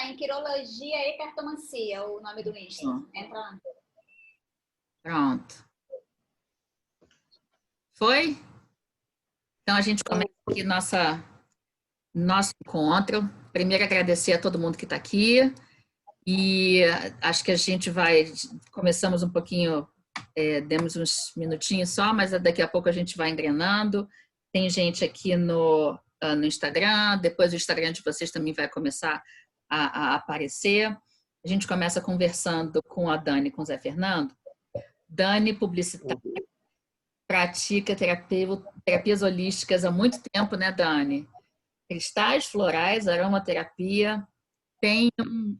em Quirologia e Cartomancia, o nome do Insta. Entra lá. Pronto. Foi? Então, a gente começa aqui nosso encontro. Primeiro, agradecer a todo mundo que está aqui. E acho que a gente começamos um pouquinho, demos uns minutinhos só, mas daqui a pouco a gente vai engrenando. Tem gente aqui no Instagram, depois o Instagram de vocês também vai começar a aparecer. A gente começa conversando com a Dani, com o Zé Fernando. Dani, publicitária, pratica terapias holísticas há muito tempo, né, Dani? Cristais florais, aromaterapia, tem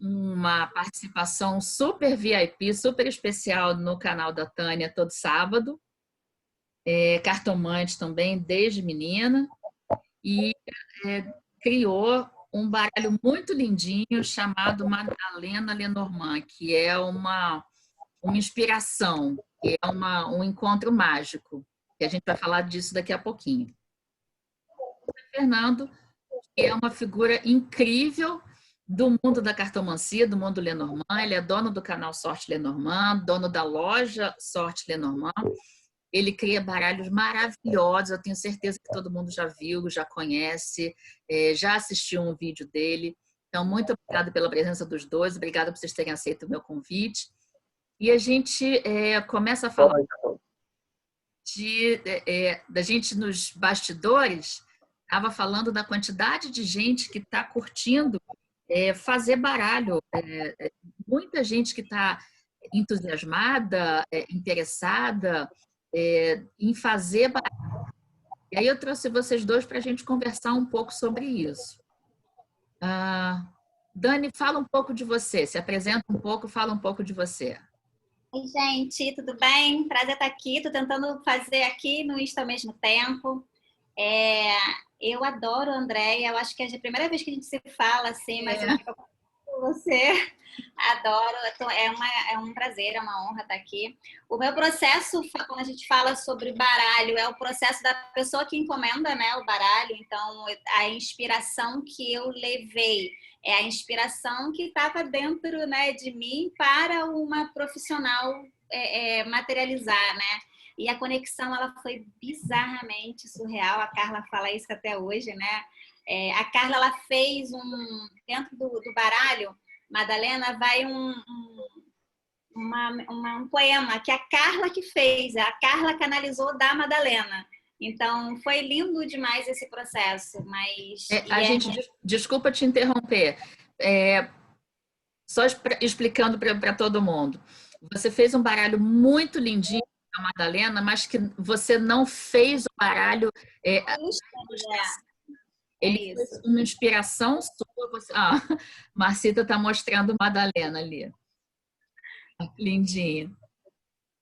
uma participação super VIP, super especial no canal da Tânia todo sábado. Cartomante também, desde menina. E criou um baralho muito lindinho chamado Madalena Lenormand, que é uma inspiração, que é um encontro mágico, que a gente vai falar disso daqui a pouquinho. O Fernando, que é uma figura incrível do mundo da cartomancia, do mundo Lenormand. Ele é dono do canal Sorte Lenormand, dono da loja Sorte Lenormand. Ele cria baralhos maravilhosos, eu tenho certeza que todo mundo já viu, já conhece, já assistiu um vídeo dele. Então, muito obrigada pela presença dos dois, obrigada por vocês terem aceito o meu convite. E a gente começa a falar da gente nos bastidores, estava falando da quantidade de gente que está curtindo fazer baralho. Muita gente que está entusiasmada, interessada em fazer baralho. E aí eu trouxe vocês dois para a gente conversar um pouco sobre isso. Dani, fala um pouco de você, se apresenta um pouco, fala um pouco de você. Oi, gente, tudo bem? Prazer estar aqui. Estou tentando fazer aqui no Insta ao mesmo tempo. Eu adoro a Andréia, eu acho que é a primeira vez que a gente se fala assim, mas eu fico com você. Adoro, é um prazer, é uma honra estar aqui. O meu processo, quando a gente fala sobre baralho, é o processo da pessoa que encomenda, né, o baralho. Então, a inspiração que eu levei é a inspiração que estava dentro, né, de mim para uma profissional materializar, né? E a conexão, ela foi bizarramente surreal. A Carla fala isso até hoje, né? A Carla, ela fez dentro do baralho, Madalena, vai um poema que a Carla que fez, a Carla canalizou da Madalena. Então, foi lindo demais esse processo. Mas desculpa te interromper. Só explicando para todo mundo. Você fez um baralho muito lindinho da Madalena, mas que você não fez o baralho... Ele foi uma inspiração sua. Marcita está mostrando Madalena ali. Lindinho.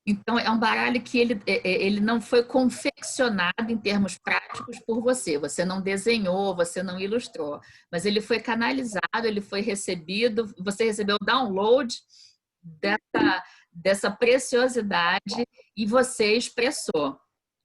Então, é um baralho que ele não foi confeccionado em termos práticos por você. Você não desenhou, você não ilustrou. Mas ele foi canalizado, ele foi recebido, você recebeu o download dessa preciosidade e você expressou.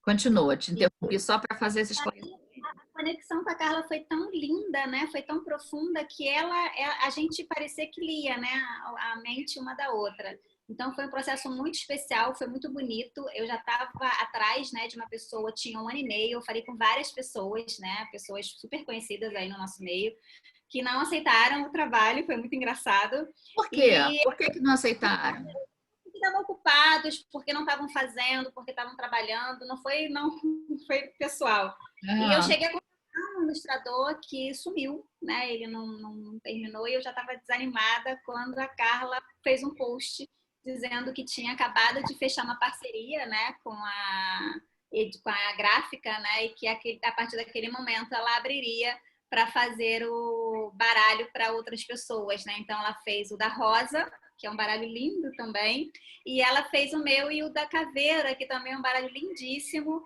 Continua, te interrompi só para fazer essa esclarecimento. A conexão com a Carla foi tão linda, né? Foi tão profunda que a gente parecia que lia, né? A mente uma da outra. Então foi um processo muito especial, foi muito bonito. Eu já estava atrás, né, de uma pessoa, tinha 1 ano e meio, eu falei com várias pessoas, né? Pessoas super conhecidas aí no nosso meio, que não aceitaram o trabalho, foi muito engraçado. Por quê? Por que não aceitaram? Porque estavam ocupados, porque não estavam fazendo, porque estavam trabalhando, não foi pessoal. E eu cheguei a conversar um ilustrador que sumiu, né? Ele não terminou e eu já estava desanimada quando a Carla fez um post dizendo que tinha acabado de fechar uma parceria, né, com a gráfica, né, e que a partir daquele momento ela abriria para fazer o baralho para outras pessoas, né? Então ela fez o da Rosa, que é um baralho lindo também, e ela fez o meu e o da Caveira, que também é um baralho lindíssimo,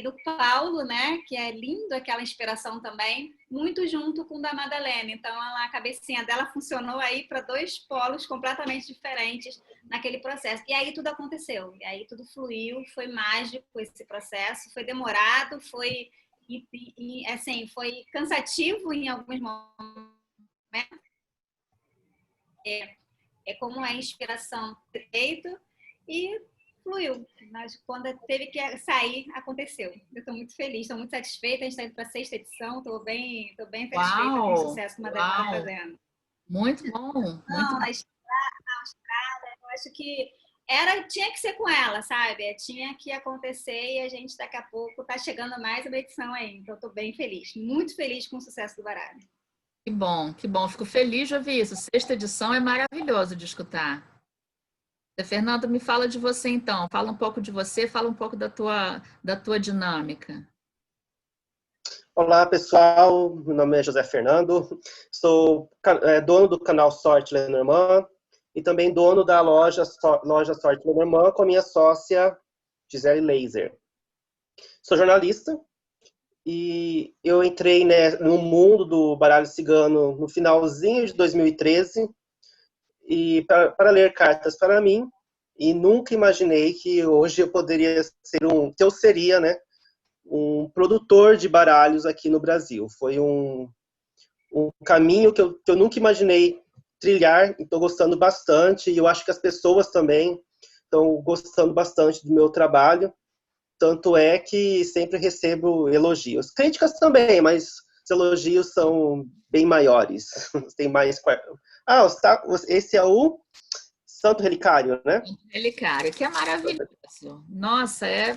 do Paulo, né? Que é lindo, aquela inspiração também, muito junto com o da Madalena. Então a cabecinha dela funcionou aí para 2 polos completamente diferentes naquele processo. E aí tudo aconteceu, e aí tudo fluiu, foi mágico esse processo, foi demorado, foi assim, foi cansativo em alguns momentos, é como é inspiração feito e fluiu. Mas quando teve que sair, aconteceu. Eu estou muito feliz, estou muito satisfeita. A gente está indo para a 6ª edição, estou bem satisfeita com o sucesso que o Madeira está fazendo. Muito bom. Muito bom. Na Austrália, eu acho que tinha que ser com ela, sabe? Tinha que acontecer e a gente daqui a pouco está chegando mais uma edição aí. Então, estou bem feliz, muito feliz com o sucesso do baralho. Que bom, que bom. Fico feliz de ouvir isso. 6ª edição é maravilhoso de escutar. Fernanda, me fala de você então. Fala um pouco de você, fala um pouco da tua dinâmica. Olá, pessoal. Meu nome é José Fernando. Sou dono do canal Sorte Lenormand e também dono da loja Sorte Lenormand com a minha sócia Gisele Laser. Sou jornalista e eu entrei, né, no mundo do baralho cigano no finalzinho de 2013 e para ler cartas para mim, e nunca imaginei que hoje eu poderia ser que eu seria, né, um produtor de baralhos aqui no Brasil. Foi um caminho que eu nunca imaginei trilhar, e estou gostando bastante, e eu acho que as pessoas também estão gostando bastante do meu trabalho, tanto é que sempre recebo elogios. Críticas também, mas os elogios são bem maiores. Tem mais... esse é o Santo Relicário, né? Santo Relicário, que é maravilhoso. Nossa, é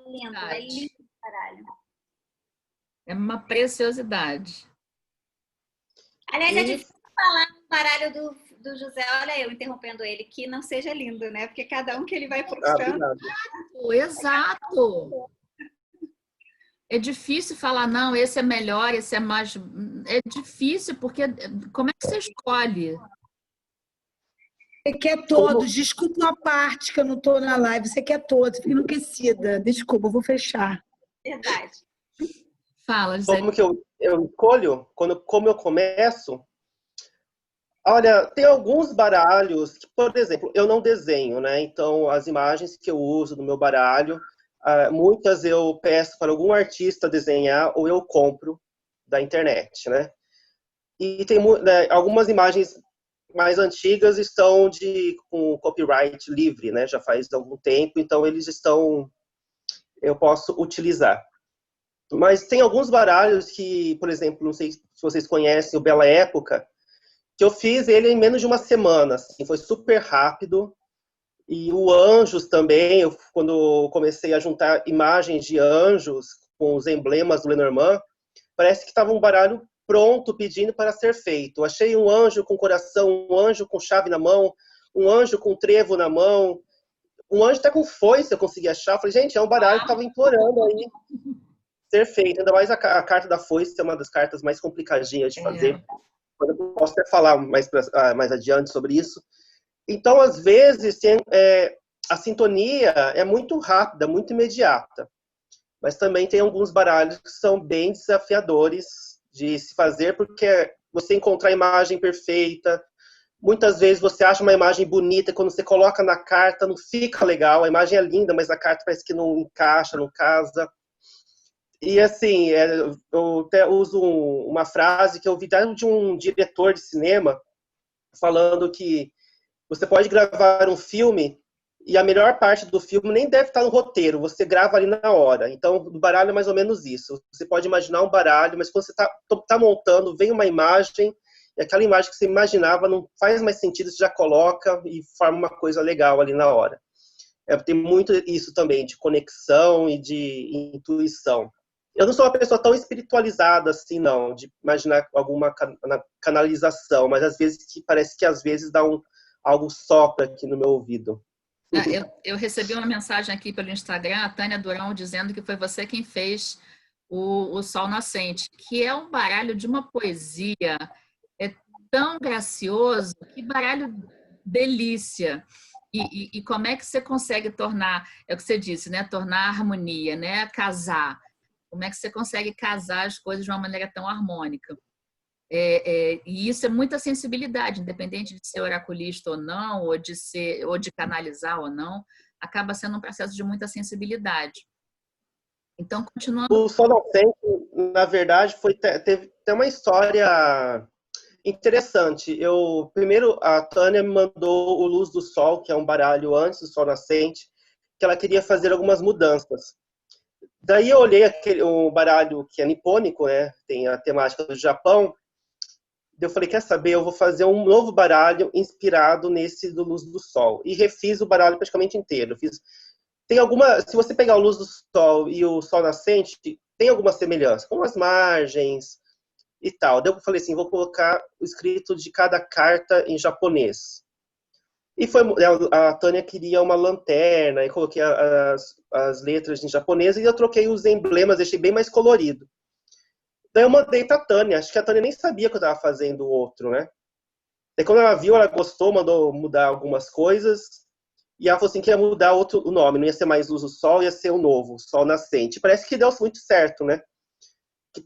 lindo, caralho. É uma preciosidade. Aliás, é difícil falar um baralho do José, olha eu interrompendo ele, que não seja lindo, né? Porque cada um que ele vai puxando... Exato! É difícil falar, não, esse é melhor, esse é mais... É difícil, porque como é que você escolhe? Você quer todos, desculpa uma parte que eu não estou na live, você quer todos, fico enlouquecida. Desculpa, eu vou fechar. Verdade. Fala, Gisele. Como que eu escolho? Como eu começo? Olha, tem alguns baralhos que, por exemplo, eu não desenho, né? Então, as imagens que eu uso no meu baralho, muitas eu peço para algum artista desenhar ou eu compro da internet, né? E tem algumas imagens mais antigas estão com copyright livre, né? Já faz algum tempo, então eu posso utilizar. Mas tem alguns baralhos que, por exemplo, não sei se vocês conhecem o Bela Época, que eu fiz ele em menos de uma semana, assim, foi super rápido. E o Anjos também, quando eu comecei a juntar imagens de anjos com os emblemas do Lenormand, parece que estava um baralho pronto, pedindo para ser feito. Eu achei um anjo com coração, um anjo com chave na mão, um anjo com trevo na mão, um anjo até com foice eu consegui achar. Eu falei, gente, é um baralho que estava implorando aí ser feito. Ainda mais a carta da foice é uma das cartas mais complicadinhas de fazer. Eu posso até falar mais adiante sobre isso. Então, às vezes, a sintonia é muito rápida, muito imediata. Mas também tem alguns baralhos que são bem desafiadores de se fazer, porque você encontrar a imagem perfeita, muitas vezes você acha uma imagem bonita, quando você coloca na carta não fica legal, a imagem é linda, mas a carta parece que não encaixa, não casa. E assim, eu até uso uma frase que eu ouvi de um diretor de cinema, falando que você pode gravar um filme e a melhor parte do filme nem deve estar no roteiro, você grava ali na hora. Então, o baralho é mais ou menos isso. Você pode imaginar um baralho, mas quando você tá montando, vem uma imagem, e aquela imagem que você imaginava não faz mais sentido, você já coloca e forma uma coisa legal ali na hora. Tem muito isso também, de conexão e de intuição. Eu não sou uma pessoa tão espiritualizada assim, não, de imaginar alguma canalização, mas às vezes parece que às vezes dá algo sopra aqui no meu ouvido. Eu recebi uma mensagem aqui pelo Instagram, a Tânia Durão, dizendo que foi você quem fez o Sol Nascente, que é um baralho de uma poesia, é tão gracioso, que baralho delícia. E como é que você consegue tornar, é o que você disse, né? Tornar a harmonia, né? Casar. Como é que você consegue casar as coisas de uma maneira tão harmônica? E isso é muita sensibilidade, independente de ser oraculista ou não, ou de canalizar ou não, acaba sendo um processo de muita sensibilidade. Então, continuando... O Sol Nascente, na verdade, teve uma história Interessante. Primeiro, a Tânia me mandou o Luz do Sol, que é um baralho antes do Sol Nascente, que ela queria fazer algumas mudanças. Daí eu olhei um baralho que é nipônico, né? Tem a temática do Japão. Eu falei, quer saber? Eu vou fazer um novo baralho inspirado nesse do Luz do Sol. E refiz o baralho praticamente inteiro. Se você pegar o Luz do Sol e o Sol Nascente, tem alguma semelhança, com as margens e tal. Daí eu falei assim, vou colocar o escrito de cada carta em japonês. E a Tânia queria uma lanterna, e coloquei as letras em japonês, e eu troquei os emblemas, deixei bem mais colorido. Daí eu mandei pra Tânia, acho que a Tânia nem sabia que eu estava fazendo outro, né? Daí quando ela viu, ela gostou, mandou mudar algumas coisas, e ela falou assim que ia mudar o nome, não ia ser mais Luz do Sol, ia ser o novo, Sol Nascente. Parece que deu muito certo, né?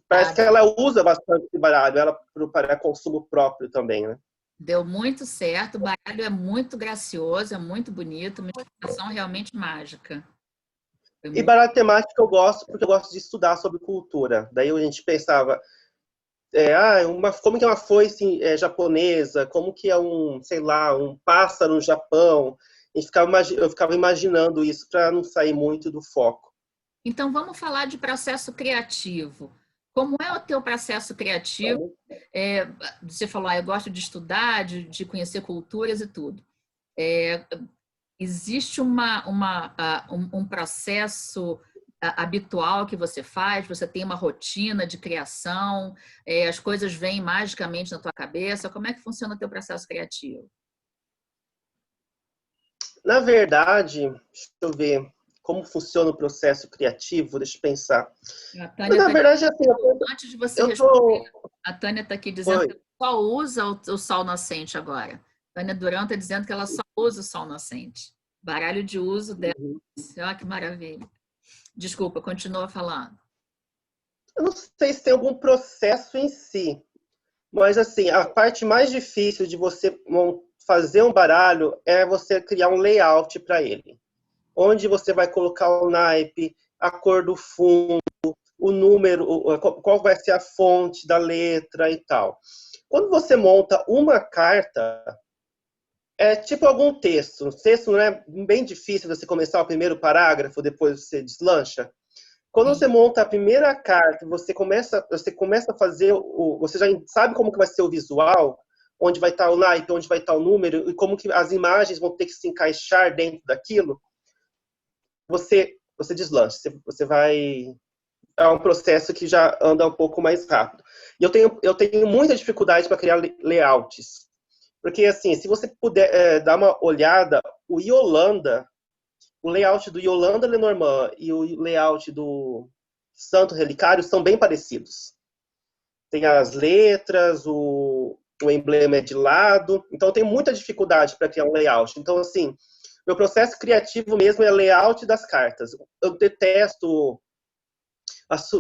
Parece que ela usa bastante esse baralho, ela para consumo próprio também, né? Deu muito certo, o baralho é muito gracioso, é muito bonito, uma ilustração realmente mágica. E baralho temático eu gosto, porque eu gosto de estudar sobre cultura. Daí a gente pensava, como que é uma foice japonesa, como que é sei lá, um pássaro no Japão. Eu ficava imaginando isso para não sair muito do foco. Então, vamos falar de processo criativo. Como é o teu processo criativo? Você falou, eu gosto de estudar, de conhecer culturas e tudo. Existe um processo habitual que você faz? Você tem uma rotina de criação? As coisas vêm magicamente na tua cabeça? Como é que funciona o teu processo criativo? Na verdade, deixa eu ver como funciona o processo criativo, deixa eu pensar. Tânia, na verdade, assim, antes de você responder, a Tânia está aqui dizendo que só usa o Sol Nascente agora. Tânia Duran está dizendo que ela só usa o Sol Nascente. Baralho de uso dela. Olha que maravilha. Desculpa, continua falando. Eu não sei se tem algum processo em si, mas assim, a parte mais difícil de você fazer um baralho é você criar um layout para ele. Onde você vai colocar o naipe, a cor do fundo, o número, qual vai ser a fonte da letra e tal. Quando você monta uma carta, é tipo algum texto. O texto não é bem difícil você começar o primeiro parágrafo, depois você deslancha. Quando você monta a primeira carta, você começa a fazer, você já sabe como que vai ser o visual, onde vai estar o naipe, onde vai estar o número, e como que as imagens vão ter que se encaixar dentro daquilo, você deslancha. Você vai... É um processo que já anda um pouco mais rápido. E eu tenho muita dificuldade para criar layouts. Porque, assim, se você puder dar uma olhada, o layout do Yolanda Lenormand e o layout do Santo Relicário são bem parecidos. Tem as letras, o emblema é de lado. Então, eu tenho muita dificuldade para criar um layout. Então, assim, meu processo criativo mesmo é layout das cartas. Eu detesto...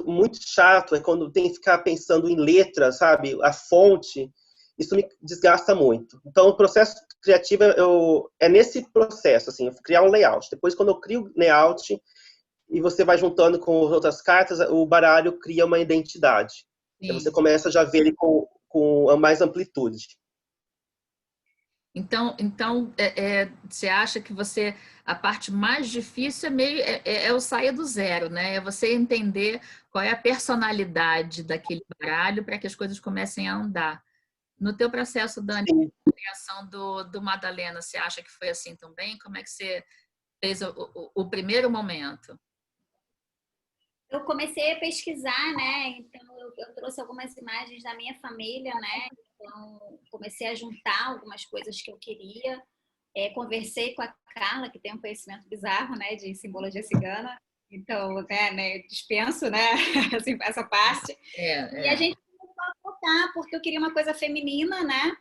Muito chato é quando tem que ficar pensando em letras, sabe? A fonte, isso me desgasta muito. Então, o processo criativo é nesse processo, assim, criar um layout. Depois, quando eu crio o layout e você vai juntando com as outras cartas, o baralho cria uma identidade. Aí você começa já a ver ele com mais amplitude. Então você acha que a parte mais difícil é o sair do zero, né? É você entender qual é a personalidade daquele baralho para que as coisas comecem a andar. No teu processo, Dani, a criação do Madalena, você acha que foi assim também? Como é que você fez o primeiro momento? Eu comecei a pesquisar, né? Então eu trouxe algumas imagens da minha família, né? Então comecei a juntar algumas coisas que eu queria. Conversei com a Carla, que tem um conhecimento bizarro, né, de simbologia cigana. Então, né dispenso, né, assim, essa parte. E a gente começou a focar, porque eu queria uma coisa feminina, né?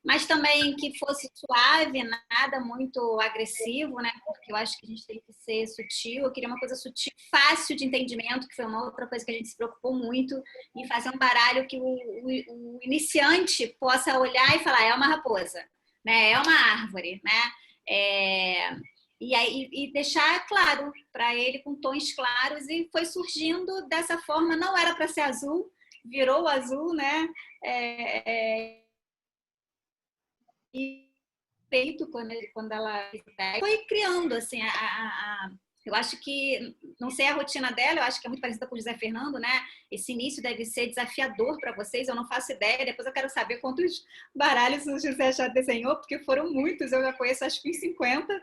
Mas também que fosse suave, nada muito agressivo, né? Porque eu acho que a gente tem que ser sutil. Eu queria uma coisa sutil, fácil de entendimento, que foi uma outra coisa que a gente se preocupou muito, em fazer um baralho que o iniciante possa olhar e falar, é uma raposa, né? É uma árvore, né? E deixar claro para ele com tons claros, e foi surgindo dessa forma. Não era para ser azul, virou azul, né? peito quando ela foi criando, assim, eu acho que, não sei a rotina dela, eu acho que é muito parecida com o José Fernando, né? Esse início deve ser desafiador para vocês, eu não faço ideia. Depois eu quero saber quantos baralhos o José já desenhou, porque foram muitos, eu já conheço acho que uns 50.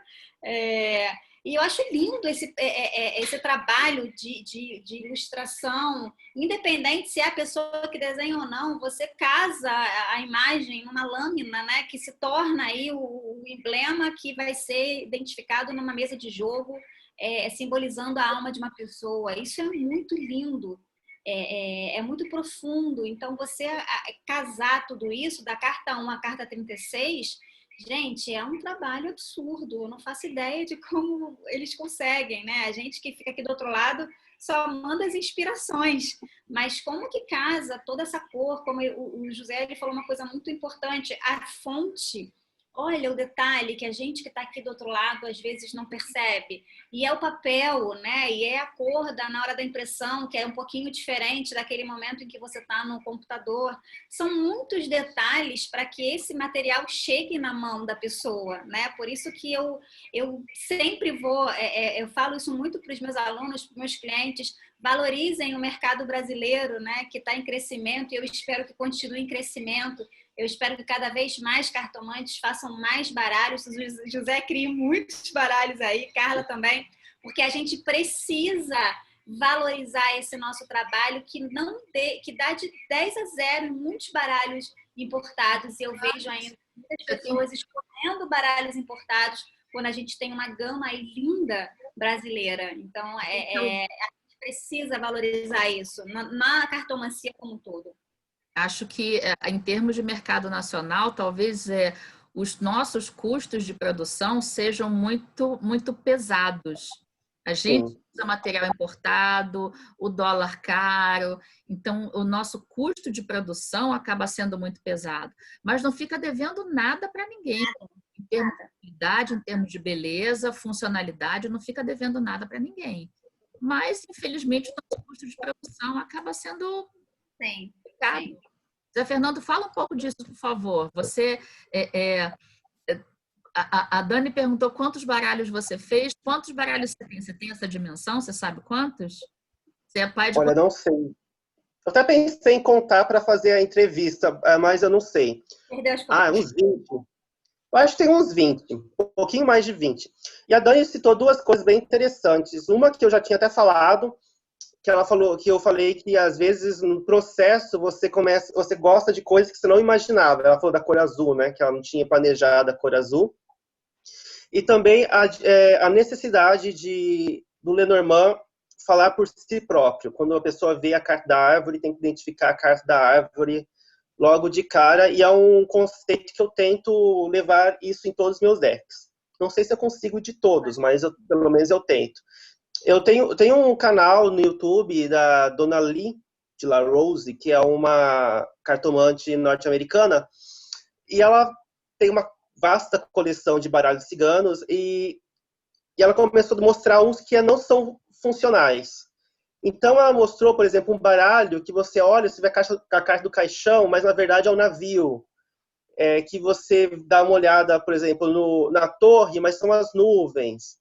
E eu acho lindo esse trabalho de ilustração, independente se é a pessoa que desenha ou não, você casa a imagem numa lâmina, né, que se torna aí o emblema que vai ser identificado numa mesa de jogo, simbolizando a alma de uma pessoa. Isso é muito lindo, é muito profundo. Então, você casar tudo isso, da carta 1 à carta 36, gente, é um trabalho absurdo. Eu não faço ideia de como eles conseguem, né? A gente que fica aqui do outro lado só manda as inspirações. Mas como que casa toda essa cor? Como o José ele falou uma coisa muito importante, a fonte. Olha o detalhe que a gente que está aqui do outro lado às vezes não percebe. E é o papel, né? E é a cor na hora da impressão, que é um pouquinho diferente daquele momento em que você está no computador. São muitos detalhes para que esse material chegue na mão da pessoa, né? Por isso que eu sempre eu falo isso muito para os meus alunos, para os meus clientes, valorizem o mercado brasileiro, né? Que está em crescimento, e eu espero que continue em crescimento. Eu espero que cada vez mais cartomantes façam mais baralhos. O José cria muitos baralhos aí, Carla também, porque a gente precisa valorizar esse nosso trabalho que dá de 10 a 0 em muitos baralhos importados. E eu vejo ainda muitas pessoas escolhendo baralhos importados quando a gente tem uma gama aí linda brasileira. Então, a gente precisa valorizar isso na cartomancia como um todo. Acho que, em termos de mercado nacional, talvez os nossos custos de produção sejam muito, muito pesados. A gente usa material importado, o dólar caro, então o nosso custo de produção acaba sendo muito pesado. Mas não fica devendo nada para ninguém. Em termos de qualidade, em termos de beleza, funcionalidade, não fica devendo nada para ninguém. Mas, infelizmente, o nosso custo de produção acaba sendo... Sim. Sim. Zé Fernando, fala um pouco disso, por favor. Você, a Dani perguntou quantos baralhos você fez. Quantos baralhos você tem? Você tem essa dimensão? Você sabe quantos? Você é pai de... Olha, não sei. Eu até pensei em contar para fazer a entrevista, mas eu não sei. Perdeu as contas. Uns 20. Eu acho que tem uns 20, um pouquinho mais de 20. E a Dani citou duas coisas bem interessantes. Uma que eu já tinha até falado, que ela falou, que eu falei que às vezes no processo você gosta de coisas que você não imaginava. Ela falou da cor azul, né? Que ela não tinha planejado a cor azul. E também a necessidade do Lenormand falar por si próprio. Quando a pessoa vê a carta da árvore, tem que identificar a carta da árvore logo de cara, e é um conceito que eu tento levar isso em todos os meus decks. Não sei se eu consigo de todos, mas pelo menos eu tento. Eu tenho um canal no YouTube da Dona Lee de La Rose, que é uma cartomante norte-americana, e ela tem uma vasta coleção de baralhos ciganos, e ela começou a mostrar uns que não são funcionais. Então ela mostrou, por exemplo, um baralho que você olha, você vê a carta do caixão, mas na verdade é um navio. Que você dá uma olhada, por exemplo, na torre, mas são as nuvens.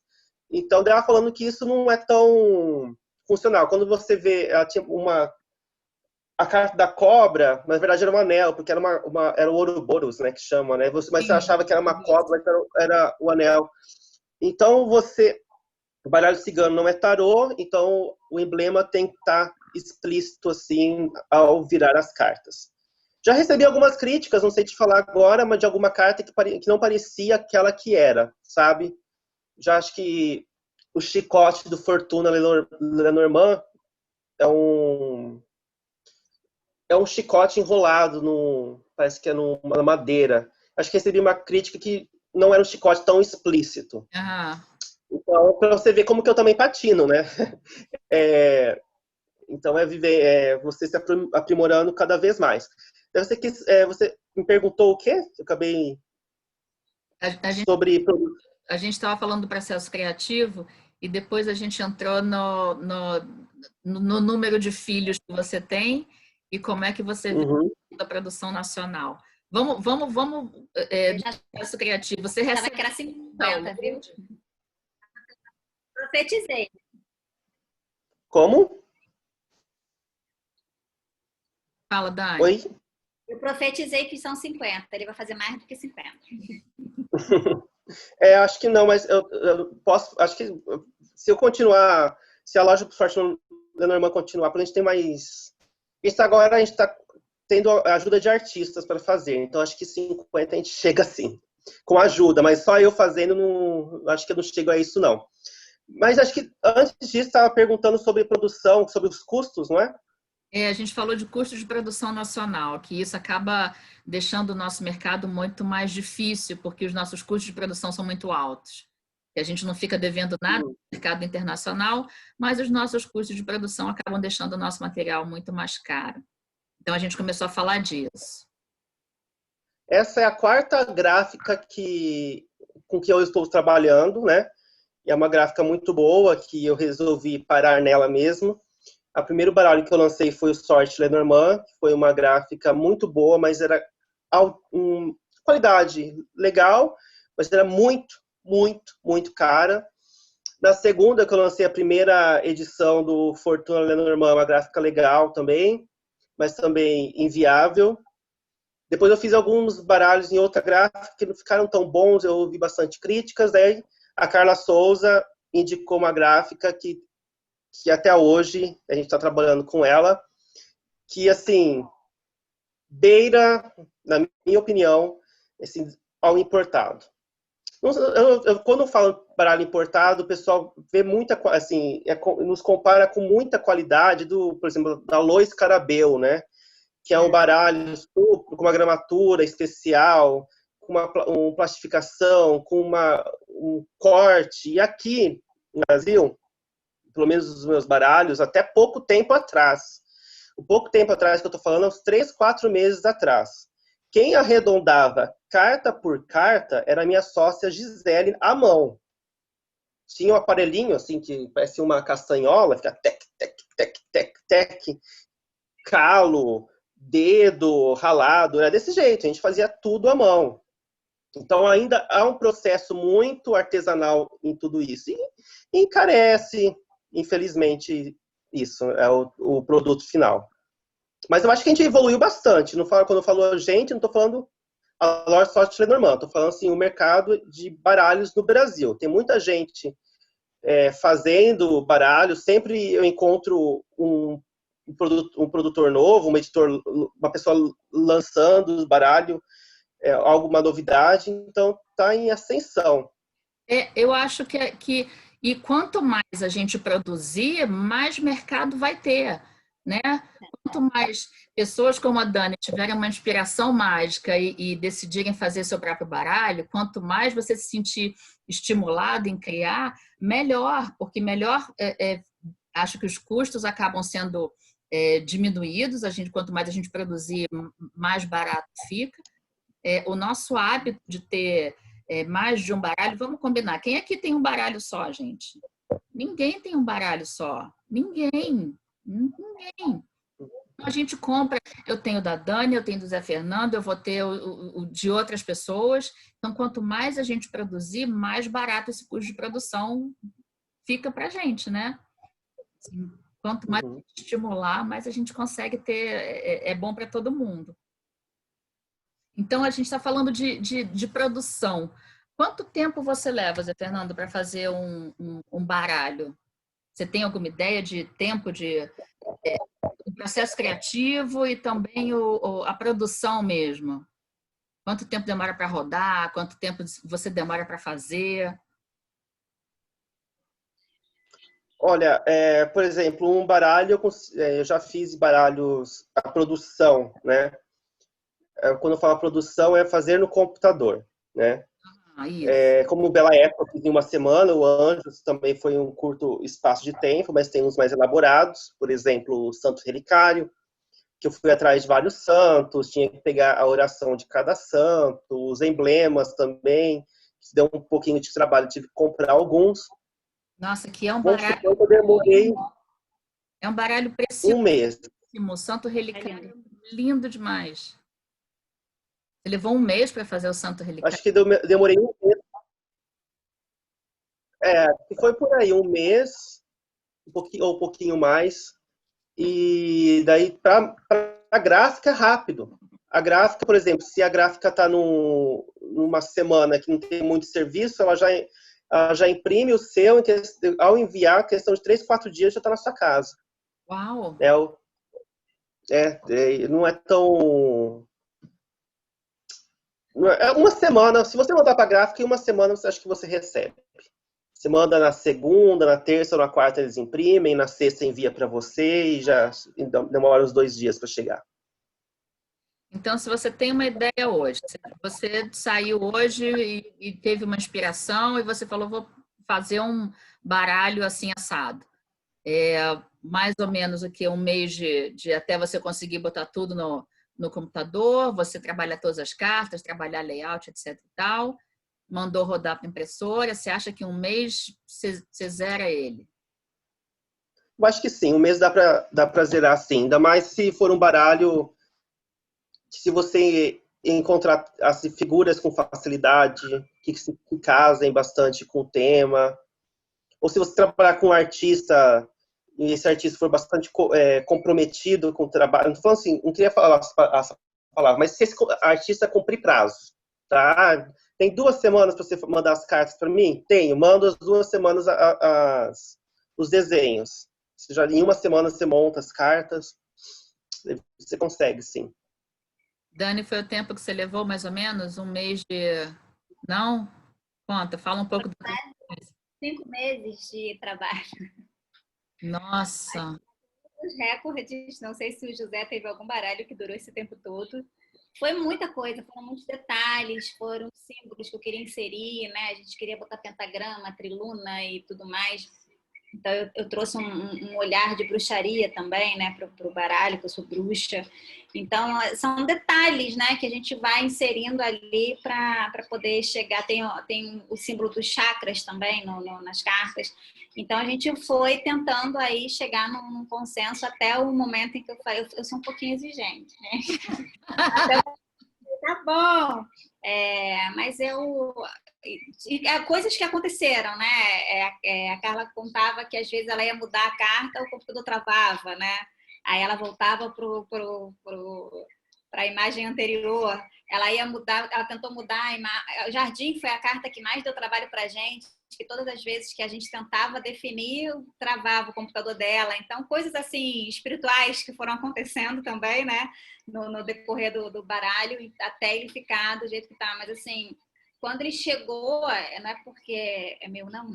Então, ela falando que isso não é tão funcional. Quando você vê, ela tinha a carta da cobra, na verdade era um anel, porque era o Ouroboros, né, que chama, né? Mas você achava que era uma cobra, mas era o anel. Então, o baralho cigano não é tarô, então o emblema tem que estar explícito, assim, ao virar as cartas. Já recebi algumas críticas, não sei te falar agora, mas de alguma carta que não parecia aquela que era, sabe? Já acho que o chicote do Fortuna Lenormand é um chicote enrolado parece que é numa madeira. Acho que recebi uma crítica que não era um chicote tão explícito. Então, para você ver como que eu também patino, né? Então, você se aprimorando cada vez mais. Você me perguntou o quê? Eu acabei... A gente estava falando do processo criativo e depois a gente entrou no número de filhos que você tem e como é que você vê a produção nacional. Vamos processo criativo. Você Achava recebe... que era 50, viu? Profetizei. Como? Fala, Dani. Oi? Eu profetizei que são 50. Ele vai fazer mais do que 50. Acho que não, mas eu posso... Acho que se eu continuar... Se a loja do Sorte Lenormand continuar, quando a gente tem mais... Isso agora a gente está tendo a ajuda de artistas para fazer. Então, acho que 50 a gente chega assim. Com ajuda, mas só eu fazendo, não, acho que eu não chego a isso, não. Mas acho que antes disso, estava perguntando sobre produção, sobre os custos, não é? A gente falou de custo de produção nacional, que isso acaba deixando o nosso mercado muito mais difícil, porque os nossos custos de produção são muito altos. E a gente não fica devendo nada no mercado internacional, mas os nossos custos de produção acabam deixando o nosso material muito mais caro. Então, a gente começou a falar disso. Essa é a quarta gráfica com que eu estou trabalhando, né? E é uma gráfica muito boa, que eu resolvi parar nela mesmo. O primeiro baralho que eu lancei foi o Sorte Lenormand, que foi uma gráfica muito boa, mas era qualidade legal, mas era muito, muito, muito cara. Na segunda, que eu lancei a primeira edição do Fortuna Lenormand, uma gráfica legal também, mas também inviável. Depois eu fiz alguns baralhos em outra gráfica que não ficaram tão bons, eu ouvi bastante críticas, daí a Carla Souza indicou uma gráfica que até hoje a gente está trabalhando com ela, que, assim, beira, na minha opinião, assim, ao importado. Quando eu falo baralho importado, o pessoal vê muita, assim, nos compara com muita qualidade por exemplo, da Lois Carabel, né? Que é um baralho com uma gramatura especial, com uma plastificação, com um corte. E aqui no Brasil, pelo menos os meus baralhos, até pouco tempo atrás. O pouco tempo atrás que eu estou falando, uns 3, 4 meses atrás. Quem arredondava carta por carta era a minha sócia Gisele, à mão. Tinha um aparelhinho, assim, que parece uma castanhola, fica tec, tec, tec, tec, tec, calo, dedo ralado, era desse jeito, a gente fazia tudo à mão. Então ainda há um processo muito artesanal em tudo isso. E encarece, infelizmente, isso é o produto final. Mas eu acho que a gente evoluiu bastante. Quando eu falo gente, não estou falando a loja Sorte Lenormand, estou falando assim, o mercado de baralhos no Brasil. Tem muita gente fazendo baralhos, sempre eu encontro um produtor novo, um editor, uma pessoa lançando baralho, alguma novidade, então está em ascensão. Eu acho que e quanto mais a gente produzir, mais mercado vai ter, né? Quanto mais pessoas como a Dani tiverem uma inspiração mágica e decidirem fazer seu próprio baralho, quanto mais você se sentir estimulado em criar, melhor, porque melhor acho que os custos acabam sendo diminuídos. Quanto mais a gente produzir, mais barato fica. O nosso hábito de ter mais de um baralho, vamos combinar. Quem aqui tem um baralho só, gente? Ninguém tem um baralho só. Ninguém. A gente compra, eu tenho da Dani, eu tenho do Zé Fernando, eu vou ter o de outras pessoas. Então, quanto mais a gente produzir, mais barato esse custo de produção fica para a gente, né? Assim, quanto mais a gente estimular, mais a gente consegue ter, é bom para todo mundo. Então, a gente está falando de produção. Quanto tempo você leva, Zé Fernando, para fazer um baralho? Você tem alguma ideia de tempo de o processo criativo e também a produção mesmo? Quanto tempo demora para rodar? Quanto tempo você demora para fazer? Olha, por exemplo, um baralho, eu já fiz baralhos, a produção, né? Quando eu falo produção, é fazer no computador, né? Como o Bela Época, eu fiz em uma semana, o Anjos também foi um curto espaço de tempo, mas tem uns mais elaborados, por exemplo, o Santo Relicário, que eu fui atrás de vários santos, tinha que pegar a oração de cada santo, os emblemas também, que deu um pouquinho de trabalho, tive que comprar alguns. Nossa, que é um baralho. Eu demorei é um baralho precioso. Um mês. Santo Relicário. Lindo demais. Você levou um mês para fazer o Santo Relicário? Acho que demorei um mês. Foi por aí, um mês, ou um pouquinho mais. E daí, para a gráfica, é rápido. A gráfica, por exemplo, se a gráfica está numa semana que não tem muito serviço, ela já imprime o seu, ao enviar, questão de 3, 4 dias já está na sua casa. Uau! Não é tão... É uma semana, se você mandar para a gráfica, em uma semana você acha que você recebe. Você manda na segunda, na terça ou na quarta eles imprimem, na sexta envia para você e já demora uns 2 dias para chegar. Então, se você tem uma ideia hoje, você saiu hoje e teve uma inspiração e você falou, vou fazer um baralho assim assado. Mais ou menos o que? Um mês de até você conseguir botar tudo no computador, você trabalha todas as cartas, trabalhar layout, etc e tal, mandou rodar para impressora, você acha que um mês você zera ele? Eu acho que sim, um mês dá para zerar sim, ainda mais se for um baralho, se você encontrar as figuras com facilidade, que se casem bastante com o tema, ou se você trabalhar com um artista e esse artista for bastante comprometido com o trabalho, não tô falando assim, não queria falar essa palavra, mas se esse artista cumprir prazo, tá? Tem 2 semanas para você mandar as cartas para mim? Tenho, mando as 2 semanas os desenhos. Em uma semana você monta as cartas, você consegue, sim. Dani, foi o tempo que você levou, mais ou menos? Um mês de... Não? Conta, fala um pouco do... 5 meses de trabalho. Nossa! Os recordes, não sei se o José teve algum baralho que durou esse tempo todo. Foi muita coisa, foram muitos detalhes, foram símbolos que eu queria inserir, né? A gente queria botar pentagrama, triluna e tudo mais. Então, eu trouxe um olhar de bruxaria também, né, para o baralho, que eu sou bruxa. Então, são detalhes, né, que a gente vai inserindo ali para poder chegar. Tem o símbolo dos chakras também nas cartas. Então, a gente foi tentando aí chegar num consenso até o momento em que eu falei, eu sou um pouquinho exigente, né? Até tá bom. Mas coisas que aconteceram, né? A Carla contava que às vezes ela ia mudar a carta, o computador travava, né? Aí ela voltava para a imagem anterior. Ela ia mudar, ela tentou mudar o jardim foi a carta que mais deu trabalho para a gente, que todas as vezes que a gente tentava definir, travava o computador dela. Então, coisas assim espirituais que foram acontecendo também, né? No decorrer do baralho, até ele ficar do jeito que tá. Mas assim, quando ele chegou, não é porque é meu, não.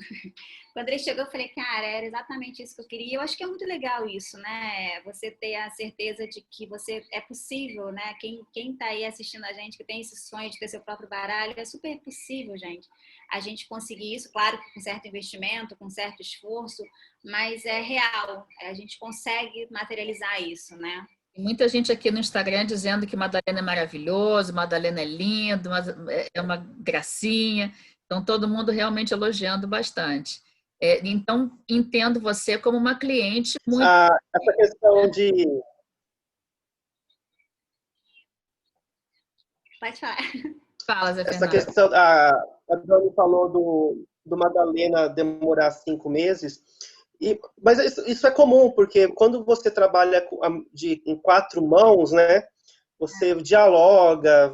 Quando ele chegou, eu falei, cara, era exatamente isso que eu queria. Eu acho que é muito legal isso, né? Você ter a certeza de que é possível, né? Quem tá aí assistindo a gente, que tem esse sonho de ter seu próprio baralho, é super possível, gente. A gente conseguir isso, claro que com certo investimento, com certo esforço, mas é real. A gente consegue materializar isso, né? Muita gente aqui no Instagram dizendo que Madalena é maravilhoso, Madalena é lindo, é uma gracinha. Então, todo mundo realmente elogiando bastante. Então, entendo você como uma cliente muito... Essa questão de... Pode falar. Fala, Zé Essa Fernando. questão, a Dani falou do Madalena demorar 5 meses, mas isso é comum, porque quando você trabalha em 4 mãos, né, você dialoga,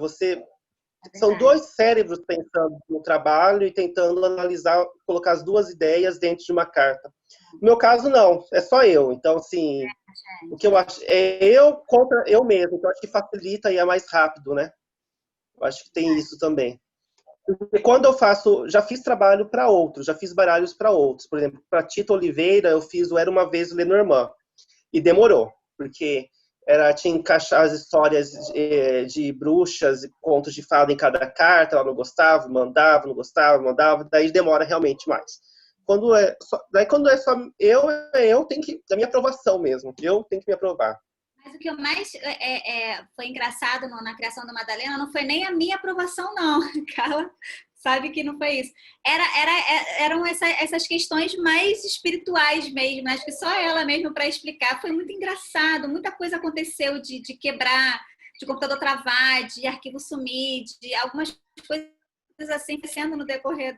são 2 cérebros pensando no trabalho e tentando analisar, colocar as 2 ideias dentro de uma carta. No meu caso, não, é só eu. Então, assim, o que eu acho é eu contra eu mesmo, então acho que facilita e é mais rápido, né? Eu acho que tem isso também. Porque quando eu já fiz trabalho para outros, já fiz baralhos para outros. Por exemplo, para Tito Oliveira, eu fiz o Era Uma Vez o Lenormand. E demorou, porque tinha que encaixar as histórias de bruxas e contos de fada em cada carta, ela não gostava, mandava, não gostava, mandava, daí demora realmente mais. Quando é só eu tenho que, da minha aprovação mesmo, eu tenho que me aprovar. Mas o que eu mais foi engraçado na criação da Madalena não foi nem a minha aprovação, não. Carla sabe que não foi isso. Eram essas questões mais espirituais mesmo. Acho que só ela mesmo para explicar. Foi muito engraçado. Muita coisa aconteceu de quebrar, de computador travar, de arquivo sumir, de algumas coisas assim, sendo no decorrer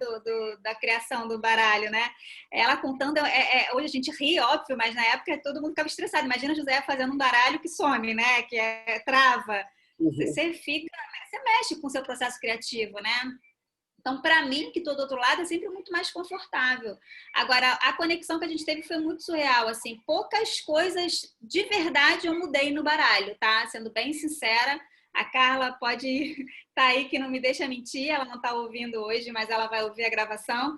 da criação do baralho, né? Ela contando, hoje a gente ri, óbvio, mas na época todo mundo ficava estressado. Imagina José fazendo um baralho que some, né? Que trava. Você mexe com o seu processo criativo, né? Então, para mim, que estou do outro lado, é sempre muito mais confortável. Agora, a conexão que a gente teve foi muito surreal, assim, poucas coisas de verdade eu mudei no baralho, tá? Sendo bem sincera, a Carla pode estar aí que não me deixa mentir, ela não está ouvindo hoje, mas ela vai ouvir a gravação.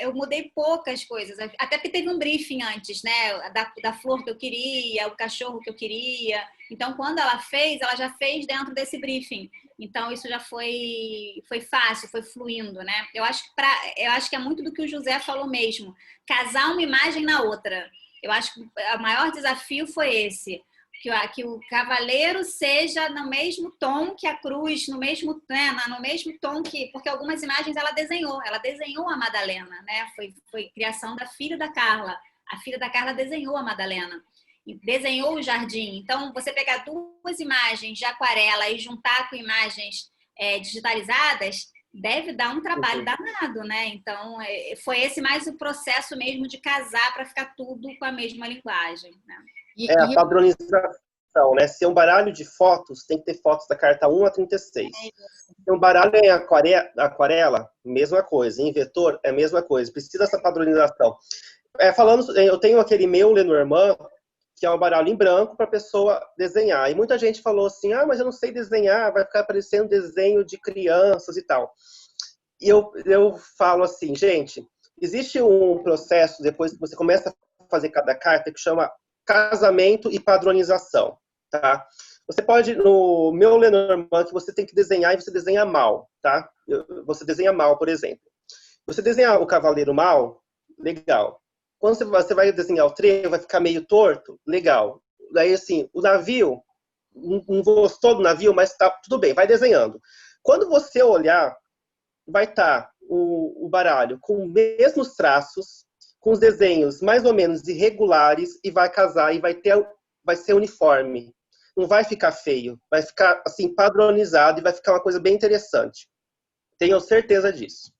Eu mudei poucas coisas, até porque teve um briefing antes, né? Da flor que eu queria, o cachorro que eu queria. Então, quando ela já fez dentro desse briefing. Então, isso já foi fácil, foi fluindo, né? Eu acho que é muito do que o José falou mesmo. Casar uma imagem na outra. Eu acho que o maior desafio foi esse. Que o cavaleiro seja no mesmo tom que a cruz, no mesmo tom que... Porque algumas imagens ela desenhou a Madalena, né? Foi criação da filha da Carla. A filha da Carla desenhou a Madalena. Desenhou o jardim. Então, você pegar duas imagens de aquarela e juntar com imagens digitalizadas, deve dar um trabalho danado, né? Então, foi esse mais o processo mesmo de casar para ficar tudo com a mesma linguagem, né? A padronização, né? Se é um baralho de fotos, tem que ter fotos da carta 1 a 36. Se um baralho em aquarela, mesma coisa. Em vetor, é a mesma coisa. Precisa dessa padronização. Eu tenho aquele meu Lenormand, que é um baralho em branco para a pessoa desenhar. E muita gente falou assim, mas eu não sei desenhar, vai ficar parecendo desenho de crianças e tal. E eu falo assim, gente, existe um processo, depois que você começa a fazer cada carta, que chama casamento e padronização, tá? Você pode, no meu Lenormand, que você tem que desenhar e você desenha mal, tá? Você desenha mal, por exemplo. Você desenhar o cavaleiro mal, legal. Quando você vai desenhar o trevo, vai ficar meio torto, legal. Daí, assim, o navio, não gostou do navio, mas tá tudo bem, vai desenhando. Quando você olhar, vai estar o baralho com os mesmos traços, com os desenhos mais ou menos irregulares, e vai casar, e vai ser uniforme. Não vai ficar feio, vai ficar, assim, padronizado, e vai ficar uma coisa bem interessante. Tenho certeza disso.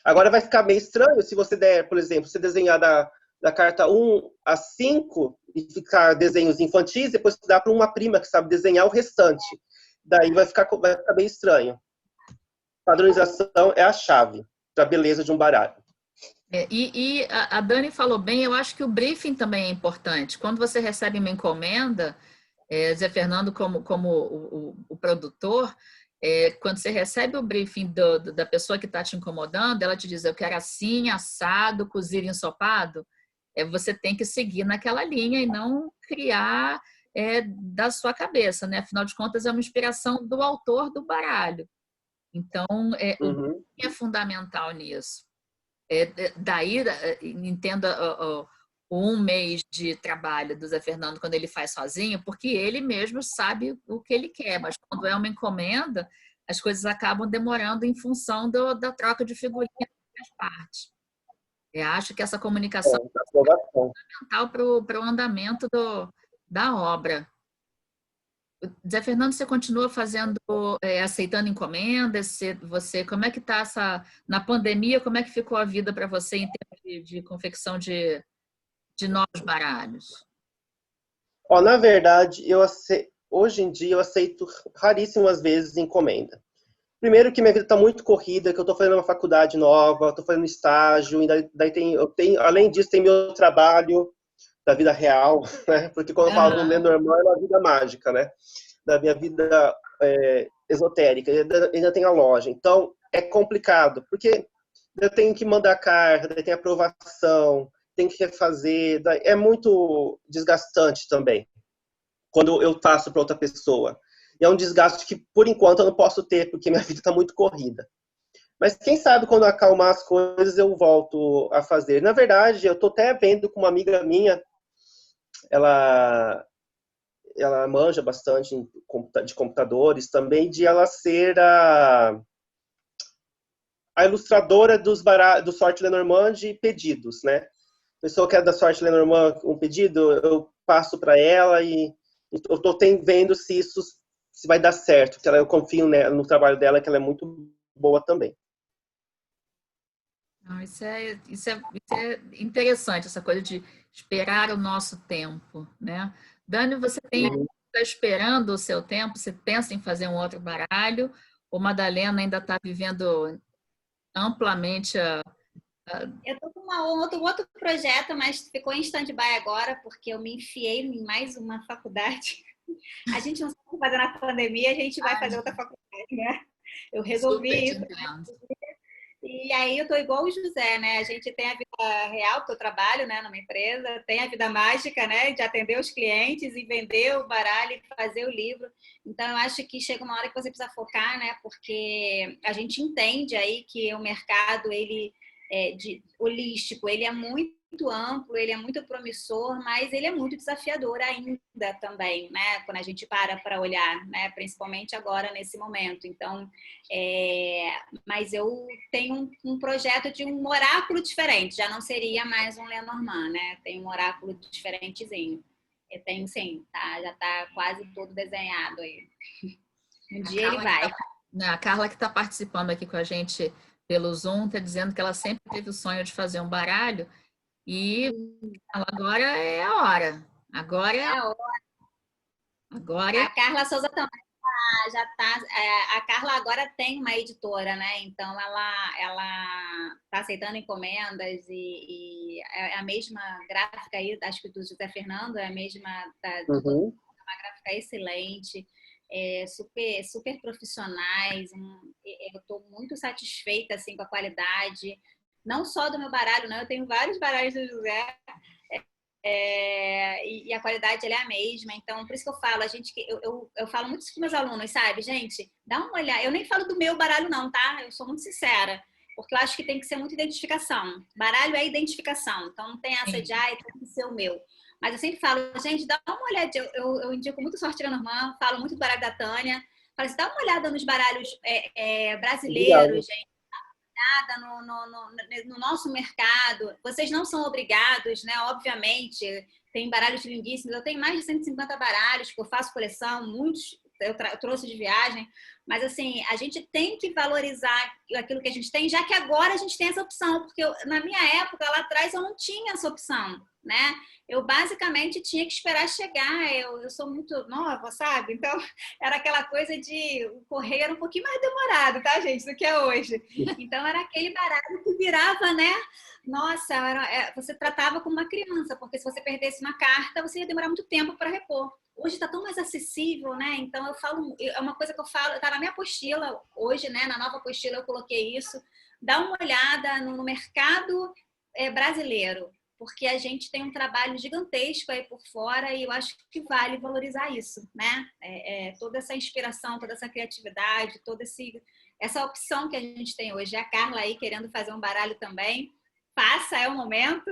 Agora vai ficar meio estranho se você der, por exemplo, você desenhar da carta 1 a 5 e ficar desenhos infantis, depois você dá para uma prima que sabe desenhar o restante. Daí vai ficar meio estranho. Padronização é a chave para a beleza de um baralho. E a Dani falou bem, eu acho que o briefing também é importante. Quando você recebe uma encomenda, Zé Fernando como o produtor, quando você recebe o briefing da pessoa que está te incomodando, ela te diz, eu quero assim, assado, cozido, ensopado, você tem que seguir naquela linha e não criar da sua cabeça, né? Afinal de contas, é uma inspiração do autor do baralho. Então, o briefing é fundamental nisso. Daí, entenda um mês de trabalho do Zé Fernando quando ele faz sozinho, porque ele mesmo sabe o que ele quer, mas quando é uma encomenda, as coisas acabam demorando em função da troca de figurinhas das partes. Eu acho que essa comunicação é fundamental para o andamento da obra. Zé Fernando, você continua aceitando encomendas? Como é que está na pandemia? Como é que ficou a vida para você em termos de confecção de novos baralhos? Na verdade, hoje em dia eu aceito raríssimas vezes encomenda. Primeiro que minha vida está muito corrida, que eu estou fazendo uma faculdade nova, estou fazendo estágio, além disso tem meu trabalho da vida real, né? Porque quando eu falo do Lenormand, é uma vida mágica, né? Da minha vida esotérica, ainda tem a loja. Então, é complicado, porque eu tenho que mandar carta, tem aprovação, tem que refazer, é muito desgastante também, quando eu passo para outra pessoa. E é um desgaste que, por enquanto, eu não posso ter, porque minha vida está muito corrida. Mas quem sabe, quando acalmar as coisas, eu volto a fazer. Na verdade, eu estou até vendo com uma amiga minha, ela manja bastante de computadores também, de ela ser a ilustradora do Sorte Lenormand de pedidos, né? A pessoa quer da Sorte Lenormand um pedido, eu passo para ela e eu estou vendo se isso se vai dar certo, que eu confio no trabalho dela, que ela é muito boa também. Não, isso é interessante, essa coisa de esperar o nosso tempo, né? Dani, você está esperando o seu tempo? Você pensa em fazer um outro baralho? Ou Madalena ainda está vivendo amplamente Eu estou com outro projeto, mas ficou em stand-by agora, porque eu me enfiei em mais uma faculdade. A gente não sabe fazer na pandemia, a gente vai fazer outra faculdade, né? Eu resolvi isso. E aí eu tô igual o José, né? A gente tem a vida real, que eu trabalho, né, numa empresa, tem a vida mágica, né, de atender os clientes e vender o baralho e fazer o livro. Então eu acho que chega uma hora que você precisa focar, né? Porque a gente entende aí que o mercado ele holístico, ele é muito amplo, ele é muito promissor, mas ele é muito desafiador ainda também, né? Quando a gente para olhar, né? Principalmente agora nesse momento. Então, mas eu tenho um projeto de um oráculo diferente. Já não seria mais um Lenormand, né? Tem um oráculo diferentezinho. Eu tenho sim, tá? Já está quase todo desenhado aí. Um dia ele vai. A Carla que está participando aqui com a gente pelo Zoom, está dizendo que ela sempre teve o sonho de fazer um baralho e agora é a hora. Agora é a hora. Agora a Carla Souza também já tá. A Carla agora tem uma editora, né? Então ela está aceitando encomendas e é a mesma gráfica aí, acho que do José Fernando, é a mesma uma gráfica excelente. Super profissionais, eu estou muito satisfeita assim, com a qualidade, não só do meu baralho, não, eu tenho vários baralhos do José, e a qualidade ela é a mesma, então por isso que eu falo, eu falo muito isso com meus alunos, sabe, gente, dá uma olhada, eu nem falo do meu baralho não, tá? Eu sou muito sincera, porque eu acho que tem que ser muita identificação, baralho é identificação, então não tem essa de, tem que ser o meu. Mas eu sempre falo, gente, dá uma olhada. Eu indico muito Sorte Lenormand, falo muito do baralho da Tânia. Falo assim, dá uma olhada nos baralhos brasileiros, gente. Dá uma olhada no nosso mercado. Vocês não são obrigados, né? Obviamente, tem baralhos lindíssimos. Eu tenho mais de 150 baralhos que eu faço coleção, muitos eu trouxe de viagem. Mas, assim, a gente tem que valorizar aquilo que a gente tem, já que agora a gente tem essa opção. Porque na minha época, lá atrás, eu não tinha essa opção, né? Eu basicamente tinha que esperar chegar. Eu sou muito nova, sabe? Então, era aquela coisa de... O correio era um pouquinho mais demorado, tá, gente? Do que é hoje. Então, era aquele baralho que virava, né? Nossa, você tratava como uma criança, porque se você perdesse uma carta, você ia demorar muito tempo para repor. Hoje está tão mais acessível, né? Então, eu falo... É uma coisa que eu falo... Está na minha apostila hoje, né? Na nova apostila eu coloquei isso. Dá uma olhada no mercado brasileiro, porque a gente tem um trabalho gigantesco aí por fora e eu acho que vale valorizar isso, né? Toda essa inspiração, toda essa criatividade, toda essa opção que a gente tem hoje. A Carla aí querendo fazer um baralho também. Faça, é o momento.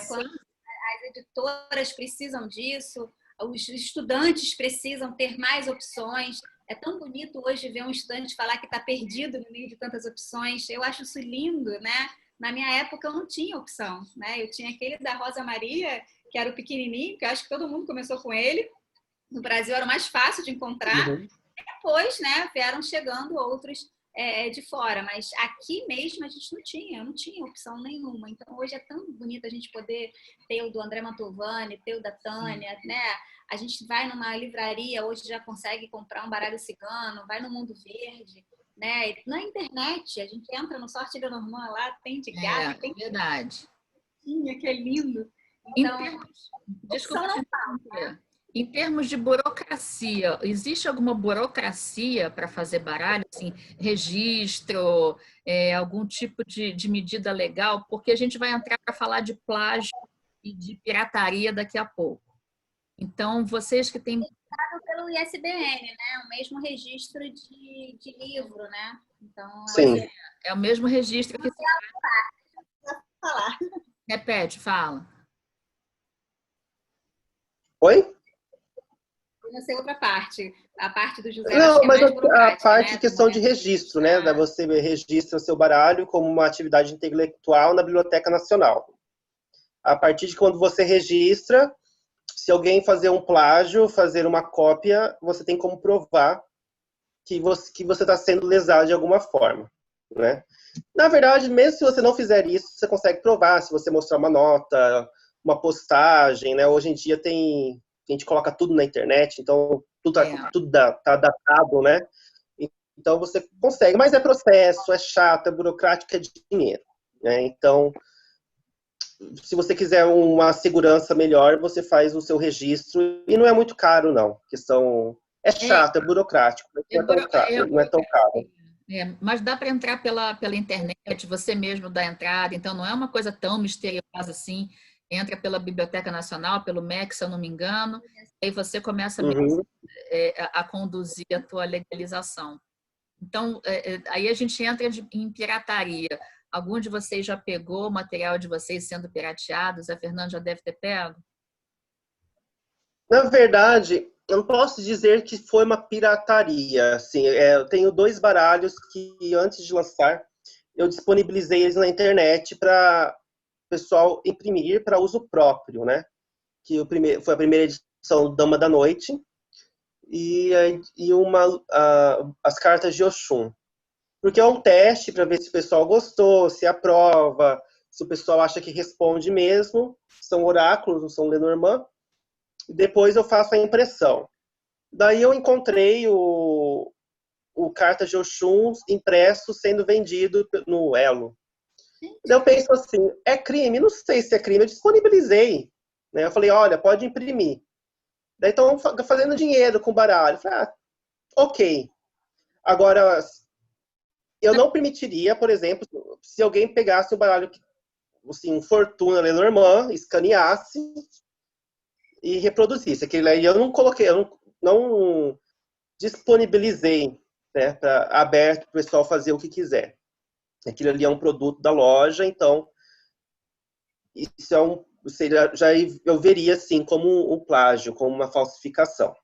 Quando as editoras precisam disso, os estudantes precisam ter mais opções. É tão bonito hoje ver um estudante falar que está perdido no meio de tantas opções. Eu acho isso lindo, né? Na minha época eu não tinha opção, né? Eu tinha aquele da Rosa Maria, que era o pequenininho, que eu acho que todo mundo começou com ele. No Brasil era o mais fácil de encontrar. Depois, né, vieram chegando outros de fora, mas aqui mesmo a gente não tinha opção nenhuma. Então hoje é tão bonito a gente poder ter o do André Mantovani, ter o da Tânia, né? A gente vai numa livraria, hoje já consegue comprar um baralho cigano, vai no Mundo Verde, né? Na internet, a gente entra no Sorte Lenormand lá, tem de gato, tem verdade. Que é lindo. Então, desculpa, não falta. Em termos de burocracia, existe alguma burocracia para fazer baralho? Assim, registro, algum tipo de medida legal? Porque a gente vai entrar para falar de plágio e de pirataria daqui a pouco. Então, vocês que têm... Pelo ISBN, né? O você registro de livro, né? Então, sim. É o mesmo registro que... Repete, fala. Oi? Não sei outra parte. A parte do José. Não, mas a parte de questão de registro, né? Da você registra o seu baralho como uma atividade intelectual na Biblioteca Nacional. A partir de quando você registra, se alguém fazer um plágio, fazer uma cópia, você tem como provar que você está sendo lesado de alguma forma, né? Na verdade, mesmo se você não fizer isso, você consegue provar se você mostrar uma nota, uma postagem, né? Hoje em dia a gente coloca tudo na internet, então tudo tá datado, né? Então você consegue, mas é processo, é chato, é burocrático, é dinheiro, né? Então, se você quiser uma segurança melhor, você faz o seu registro e não é muito caro, não. É chato, é burocrático, não é tão caro. Mas dá para entrar pela internet, você mesmo dá entrada, então não é uma coisa tão misteriosa assim. Entra pela Biblioteca Nacional, pelo MEC, se eu não me engano, e aí você começa mesmo, a conduzir a tua legalização. Então, aí a gente entra em pirataria. Algum de vocês já pegou o material de vocês sendo pirateados? A Fernanda já deve ter pego? Na verdade, eu não posso dizer que foi uma pirataria. Assim, eu tenho 2 baralhos que, antes de lançar, eu disponibilizei eles na internet para o pessoal imprimir para uso próprio, né? Que foi a primeira edição Dama da Noite e as cartas de Oxum. Porque é um teste para ver se o pessoal gostou, se aprova, se o pessoal acha que responde mesmo. São oráculos, não são Lenormand. E depois eu faço a impressão. Daí eu encontrei o Cartas de Oxum impresso sendo vendido no Elo. Daí eu penso assim, é crime? Não sei se é crime, eu disponibilizei. Né? Eu falei, olha, pode imprimir. Daí estão fazendo dinheiro com o baralho. Eu falei, ok. Agora, eu não permitiria, por exemplo, se alguém pegasse um baralho, assim, um Fortuna Lenormand, escaneasse e reproduzisse. Aquele aí eu não coloquei, eu não disponibilizei, né, aberto para o pessoal fazer o que quiser. Aquilo ali é um produto da loja, então isso eu veria assim como um plágio, como uma falsificação.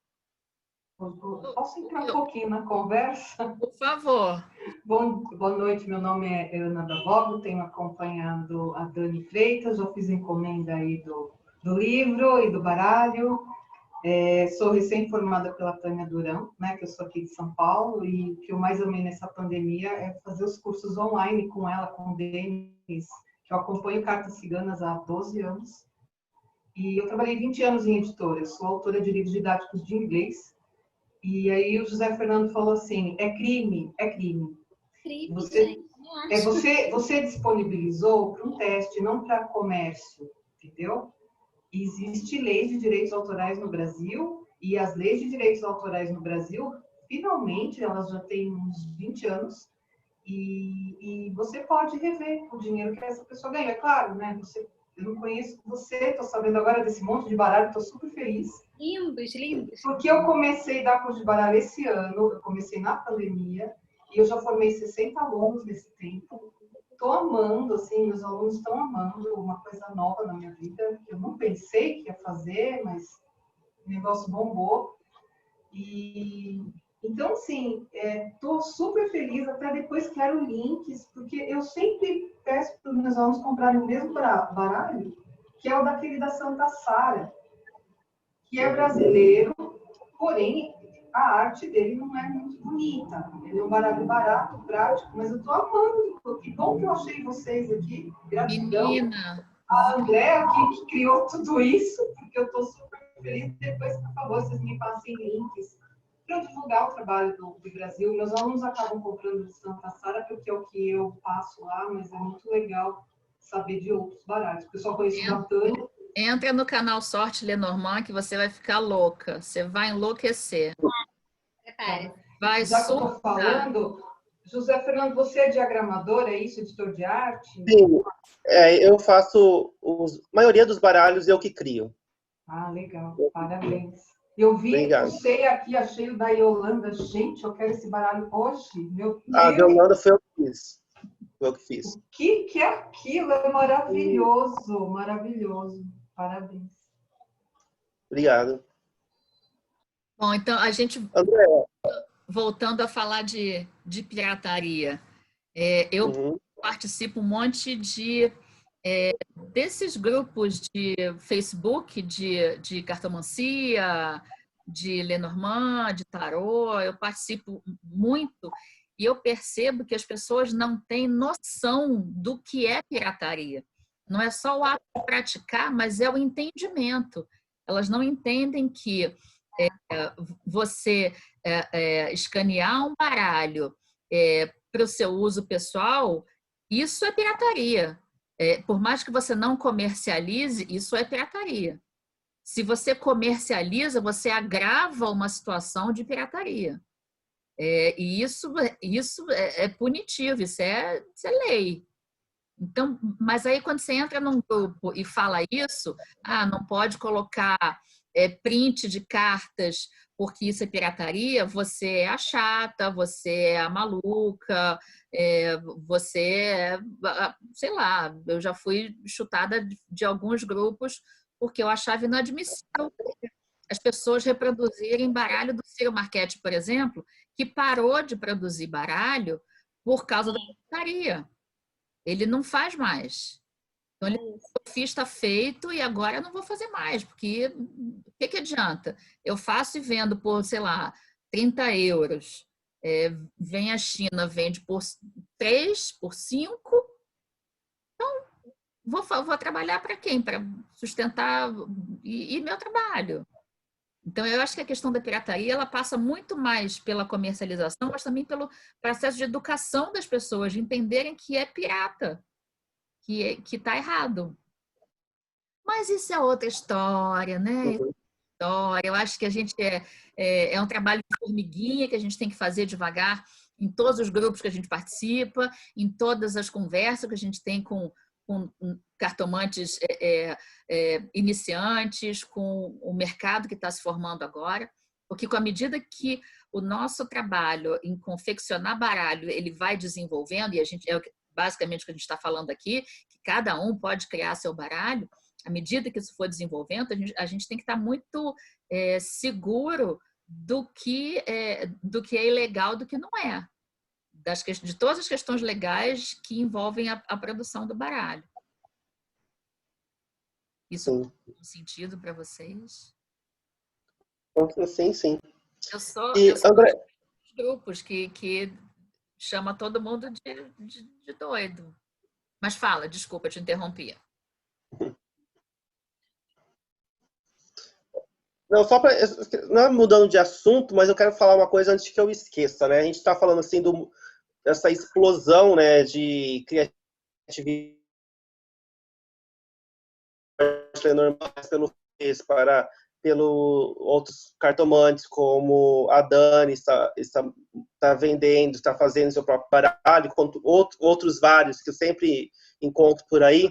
Posso entrar um pouquinho na conversa? Por favor. Boa noite, meu nome é Ana da Bogo, tenho acompanhado a Dani Freitas, já fiz encomenda aí do livro e do baralho. Sou recém-formada pela Tânia Durão, né, que eu sou aqui de São Paulo, e o que eu mais amei nessa pandemia é fazer os cursos online com ela, com o Denis, que eu acompanho Cartas Ciganas há 12 anos. E eu trabalhei 20 anos em editora, eu sou autora de livros didáticos de inglês. E aí o José Fernando falou assim, é crime, é crime. Você disponibilizou para um teste, não para comércio, entendeu? Existe lei de direitos autorais no Brasil, e as leis de direitos autorais no Brasil, finalmente, elas já têm uns 20 anos, e você pode rever o dinheiro que essa pessoa ganha. É claro, né? Eu não conheço você, estou sabendo agora desse monte de baralho, estou super feliz. Lindos, lindos. Porque eu comecei a dar curso de baralho esse ano, eu comecei na pandemia, e eu já formei 60 alunos nesse tempo. Estou amando, assim, meus alunos estão amando, uma coisa nova na minha vida, que eu não pensei que ia fazer, mas o negócio bombou. Então, assim, estou super feliz, até depois quero links, porque eu sempre peço para os meus alunos comprarem o mesmo baralho, que é o daquele da Santa Sara, que é brasileiro, porém, a arte dele não é muito bonita. Ele é um baralho barato, prático, mas eu estou amando. Que bom que eu achei vocês aqui. Gratidão. Menina. A Andréa, que criou tudo isso, porque eu estou super feliz. Depois, por favor, vocês me passem links para divulgar o trabalho do Brasil. Meus alunos acabam comprando de Santa Sara, porque é o que eu passo lá, mas é muito legal saber de outros baralhos. Porque eu só conheço o da Tânia. Entra no canal Sorte Lenormand que você vai ficar louca. Você vai enlouquecer. Vai já que eu estou falando, José Fernando, você é diagramador, é isso? Editor de arte? Sim, eu faço a maioria dos baralhos eu que crio. Ah, legal, parabéns. Eu vi, Obrigado. Puxei aqui, achei o da Yolanda. Gente, eu quero esse baralho hoje. Meu Deus. A da Yolanda foi eu que fiz. O que é aquilo? É maravilhoso, maravilhoso. Parabéns. Obrigado. Bom, então a gente, André, voltando a falar de pirataria, eu participo um monte de desses grupos de Facebook, de cartomancia, de Lenormand, de tarô, eu participo muito e eu percebo que as pessoas não têm noção do que é pirataria. Não é só o ato de praticar, mas é o entendimento. Elas não entendem que você escanear um baralho para o seu uso pessoal, isso é pirataria. Por mais que você não comercialize, isso é pirataria. Se você comercializa, você agrava uma situação de pirataria. E isso é punitivo, isso é lei. Então, mas aí quando você entra num grupo e fala isso, não pode colocar print de cartas porque isso é pirataria, você é a chata, você é a maluca, você é, sei lá, eu já fui chutada de alguns grupos porque eu achava inadmissível as pessoas reproduzirem baralho do Ciro Marchetti, por exemplo, que parou de produzir baralho por causa da pirataria. Ele não faz mais. Então, eu fiz, está feito e agora eu não vou fazer mais, porque o que adianta? Eu faço e vendo por, sei lá, 30 euros. Vem a China, vende por 3, por 5. Então, vou trabalhar para quem? Para sustentar e meu trabalho. Então, eu acho que a questão da pirataria ela passa muito mais pela comercialização, mas também pelo processo de educação das pessoas, de entenderem que é pirata, que está errado. Mas isso é outra história, né? Eu acho que a gente é um trabalho de formiguinha que a gente tem que fazer devagar em todos os grupos que a gente participa, em todas as conversas que a gente tem com cartomantes iniciantes, com o mercado que está se formando agora, porque com a medida que o nosso trabalho em confeccionar baralho ele vai desenvolvendo, e a gente basicamente o que a gente está falando aqui, que cada um pode criar seu baralho, à medida que isso for desenvolvendo, a gente tem que estar muito seguro do que é ilegal, do que não é. De todas as questões legais que envolvem a produção do baralho. Isso faz sentido para vocês? Sim, sim. Eu sou André... dos grupos que chama todo mundo de doido. Mas fala, desculpa, te interrompi. Não, não é mudando de assunto, mas eu quero falar uma coisa antes que eu esqueça, né? A gente está falando assim dessa explosão, né, de criatividade pelo outros cartomantes, como a Dani está vendendo, está fazendo seu próprio baralho, quanto outros vários que eu sempre encontro por aí.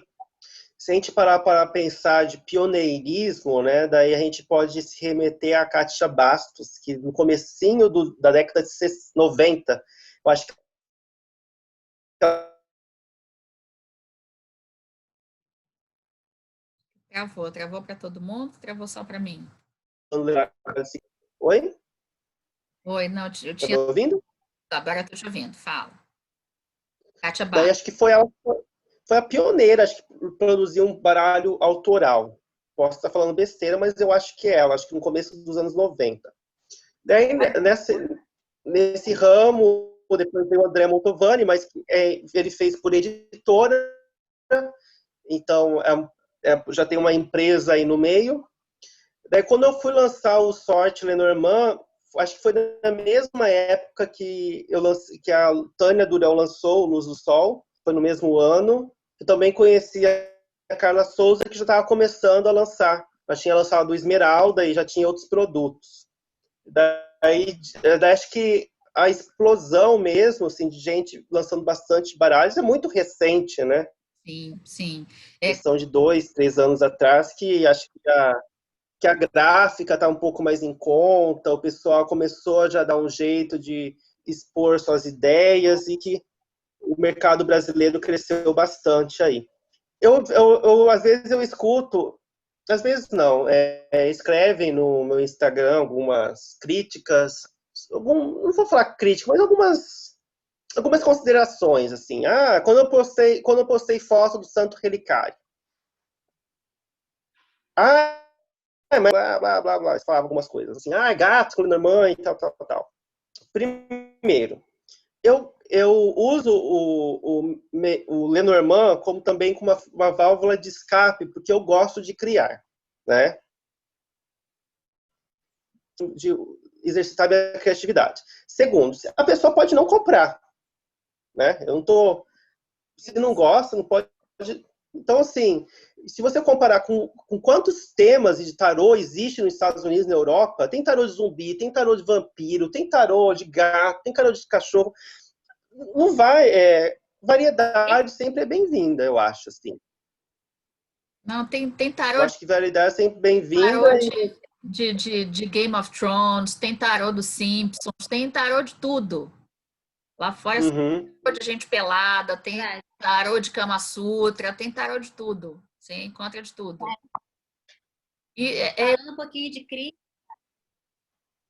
Se a gente parar para pensar de pioneirismo, né, daí a gente pode se remeter a Kátia Bastos, que no comecinho da década de 90, eu acho que Travou para todo mundo? Travou só para mim? Oi? Oi, não, eu tinha... Tá me ouvindo? Agora estou te ouvindo, fala. Kátia Daí acho que foi a pioneira, acho que produziu um baralho autoral. Posso estar falando besteira, mas eu acho que é ela, acho que no começo dos anos 90. Daí, nesse ramo, depois veio o André Montovani, mas ele fez por editora, então já tem uma empresa aí no meio. Daí, quando eu fui lançar o Sorte Lenormand, acho que foi na mesma época que a Tânia Durão lançou o Luz do Sol, foi no mesmo ano. Eu também conheci a Carla Souza, que já estava começando a lançar. Já tinha lançado o Esmeralda e já tinha outros produtos. Daí acho que a explosão mesmo, assim, de gente lançando bastante baralhos é muito recente, né? Sim, sim. Questão de 2, 3 anos atrás, que acho que a gráfica está um pouco mais em conta, o pessoal começou a já dar um jeito de expor suas ideias e que o mercado brasileiro cresceu bastante aí. Às vezes eu escuto, às vezes não, escrevem no meu Instagram algumas críticas, não vou falar crítica, mas algumas algumas considerações, assim. Quando eu postei foto do Santo Relicário. Mas blá, blá, blá, blá. Eles falavam algumas coisas, assim. Gatos com Lenormand e tal, tal, tal. Primeiro, eu uso o Lenormand também como uma válvula de escape, porque eu gosto de criar, né? De exercitar minha criatividade. Segundo, a pessoa pode não comprar, né? Se não gosta, não pode. Então, assim, se você comparar com quantos temas de tarô existem nos Estados Unidos e na Europa, tem tarô de zumbi, tem tarô de vampiro, tem tarô de gato, tem tarô de cachorro. Não vai. Variedade sempre é bem-vinda, eu acho, assim. Não, tem tarô. Eu acho que variedade é sempre bem-vinda. Tarô de Game of Thrones, tem tarô dos Simpsons, tem tarô de tudo. Lá fora tem tarô de gente pelada, tem tarô de Kama Sutra, tem tarô de tudo. Você encontra de tudo. Falando um pouquinho de crítica.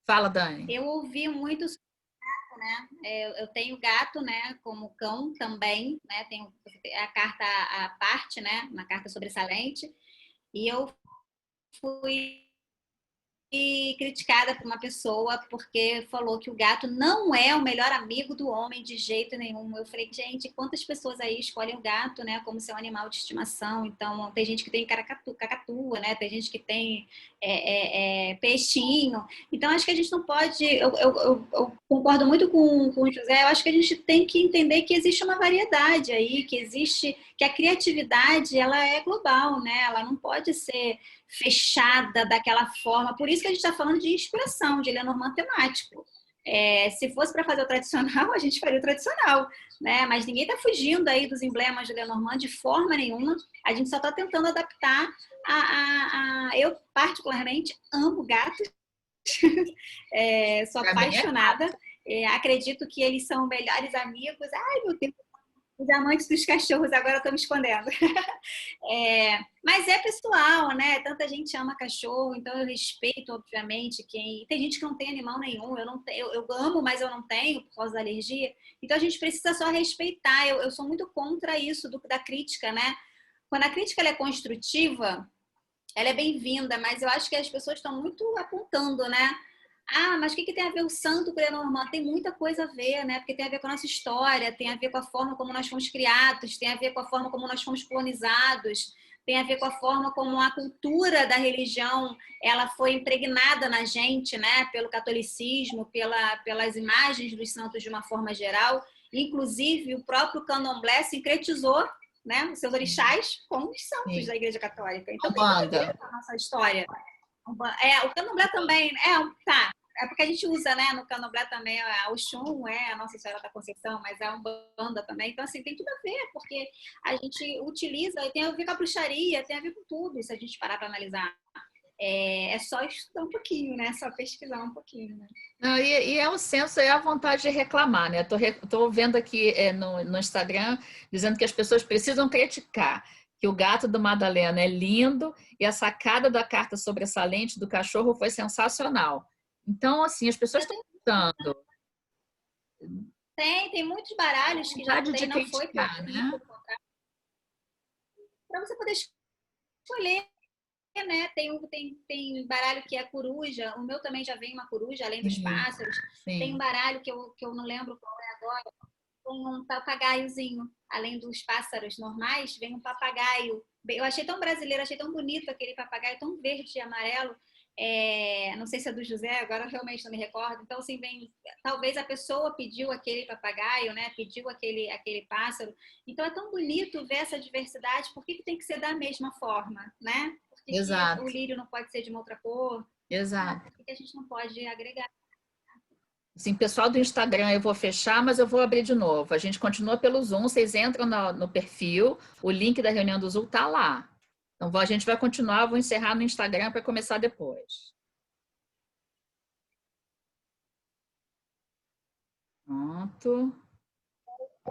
Fala, Dani. Eu ouvi muito sobre gato, né? Eu tenho gato, né? Como cão também, né? Tenho a carta à parte, né? Uma carta sobressalente. E eu fui criticada por uma pessoa porque falou que o gato não é o melhor amigo do homem de jeito nenhum. Eu falei, gente, quantas pessoas aí escolhem o gato, né, como seu animal de estimação? Então, tem gente que tem cacatua, né? Tem gente que tem peixinho. Então, acho que a gente não pode... Eu concordo muito com o José. Eu acho que a gente tem que entender que existe uma variedade aí, que a criatividade, ela é global, né? Ela não pode ser fechada daquela forma. Por isso que a gente está falando de inspiração, de Lenormand temático. Se fosse para fazer o tradicional, a gente faria o tradicional, né? Mas ninguém está fugindo aí dos emblemas de Lenormand de forma nenhuma. A gente só está tentando adaptar Eu, particularmente, amo gatos. Sou apaixonada. Acredito que eles são melhores amigos. Ai, meu Deus. Os amantes dos cachorros agora estão me escondendo. Mas é pessoal, né? Tanta gente ama cachorro, então eu respeito, obviamente, tem gente que não tem animal nenhum. Eu amo, mas eu não tenho por causa da alergia. Então a gente precisa só respeitar. Eu sou muito contra isso da crítica, né? Quando a crítica ela é construtiva, ela é bem-vinda, mas eu acho que as pessoas estão muito apontando, né? Mas o que tem a ver o santo com o Lenormand? Tem muita coisa a ver, né? Porque tem a ver com a nossa história, tem a ver com a forma como nós fomos criados, tem a ver com a forma como nós fomos colonizados, tem a ver com a forma como a cultura da religião ela foi impregnada na gente, né? Pelo catolicismo, pelas imagens dos santos de uma forma geral. Inclusive, o próprio candomblé sincretizou, né, os seus orixás com os santos da Igreja Católica. Então, tem a ver com a nossa história. O candomblé também, tá. É porque a gente usa, né, no candomblé também a Oxum, a Nossa Senhora da Conceição, mas é a Umbanda também. Então, assim, tem tudo a ver, porque a gente utiliza, e tem a ver com a bruxaria, tem a ver com tudo, se a gente parar para analisar. É só estudar um pouquinho, né? Só pesquisar um pouquinho, né? Não, e é o senso, é a vontade de reclamar, né? Tô vendo aqui no Instagram dizendo que as pessoas precisam criticar que o gato do Madalena é lindo e a sacada da carta sobressalente do cachorro foi sensacional. Então, assim, as pessoas estão gostando. Tem muitos baralhos que já tem, não foi para né? Para você poder escolher, né? Tem baralho que é coruja, o meu também já vem uma coruja, além dos pássaros. Sim. Tem um baralho que eu não lembro qual é agora, com um papagaiozinho. Além dos pássaros normais, vem um papagaio. Eu achei tão brasileiro, achei tão bonito aquele papagaio, tão verde e amarelo. Não sei se é do José, agora realmente não me recordo. Então, assim, talvez a pessoa pediu aquele papagaio, né? Pediu aquele pássaro. Então, é tão bonito ver essa diversidade. Por que tem que ser da mesma forma, né? Por que o lírio não pode ser de uma outra cor? Exato. Por que a gente não pode agregar? Assim, pessoal do Instagram, eu vou fechar, mas eu vou abrir de novo. A gente continua pelo Zoom, vocês entram no perfil, o link da reunião do Zoom está lá. Então, a gente vai continuar, vou encerrar no Instagram para começar depois. Pronto.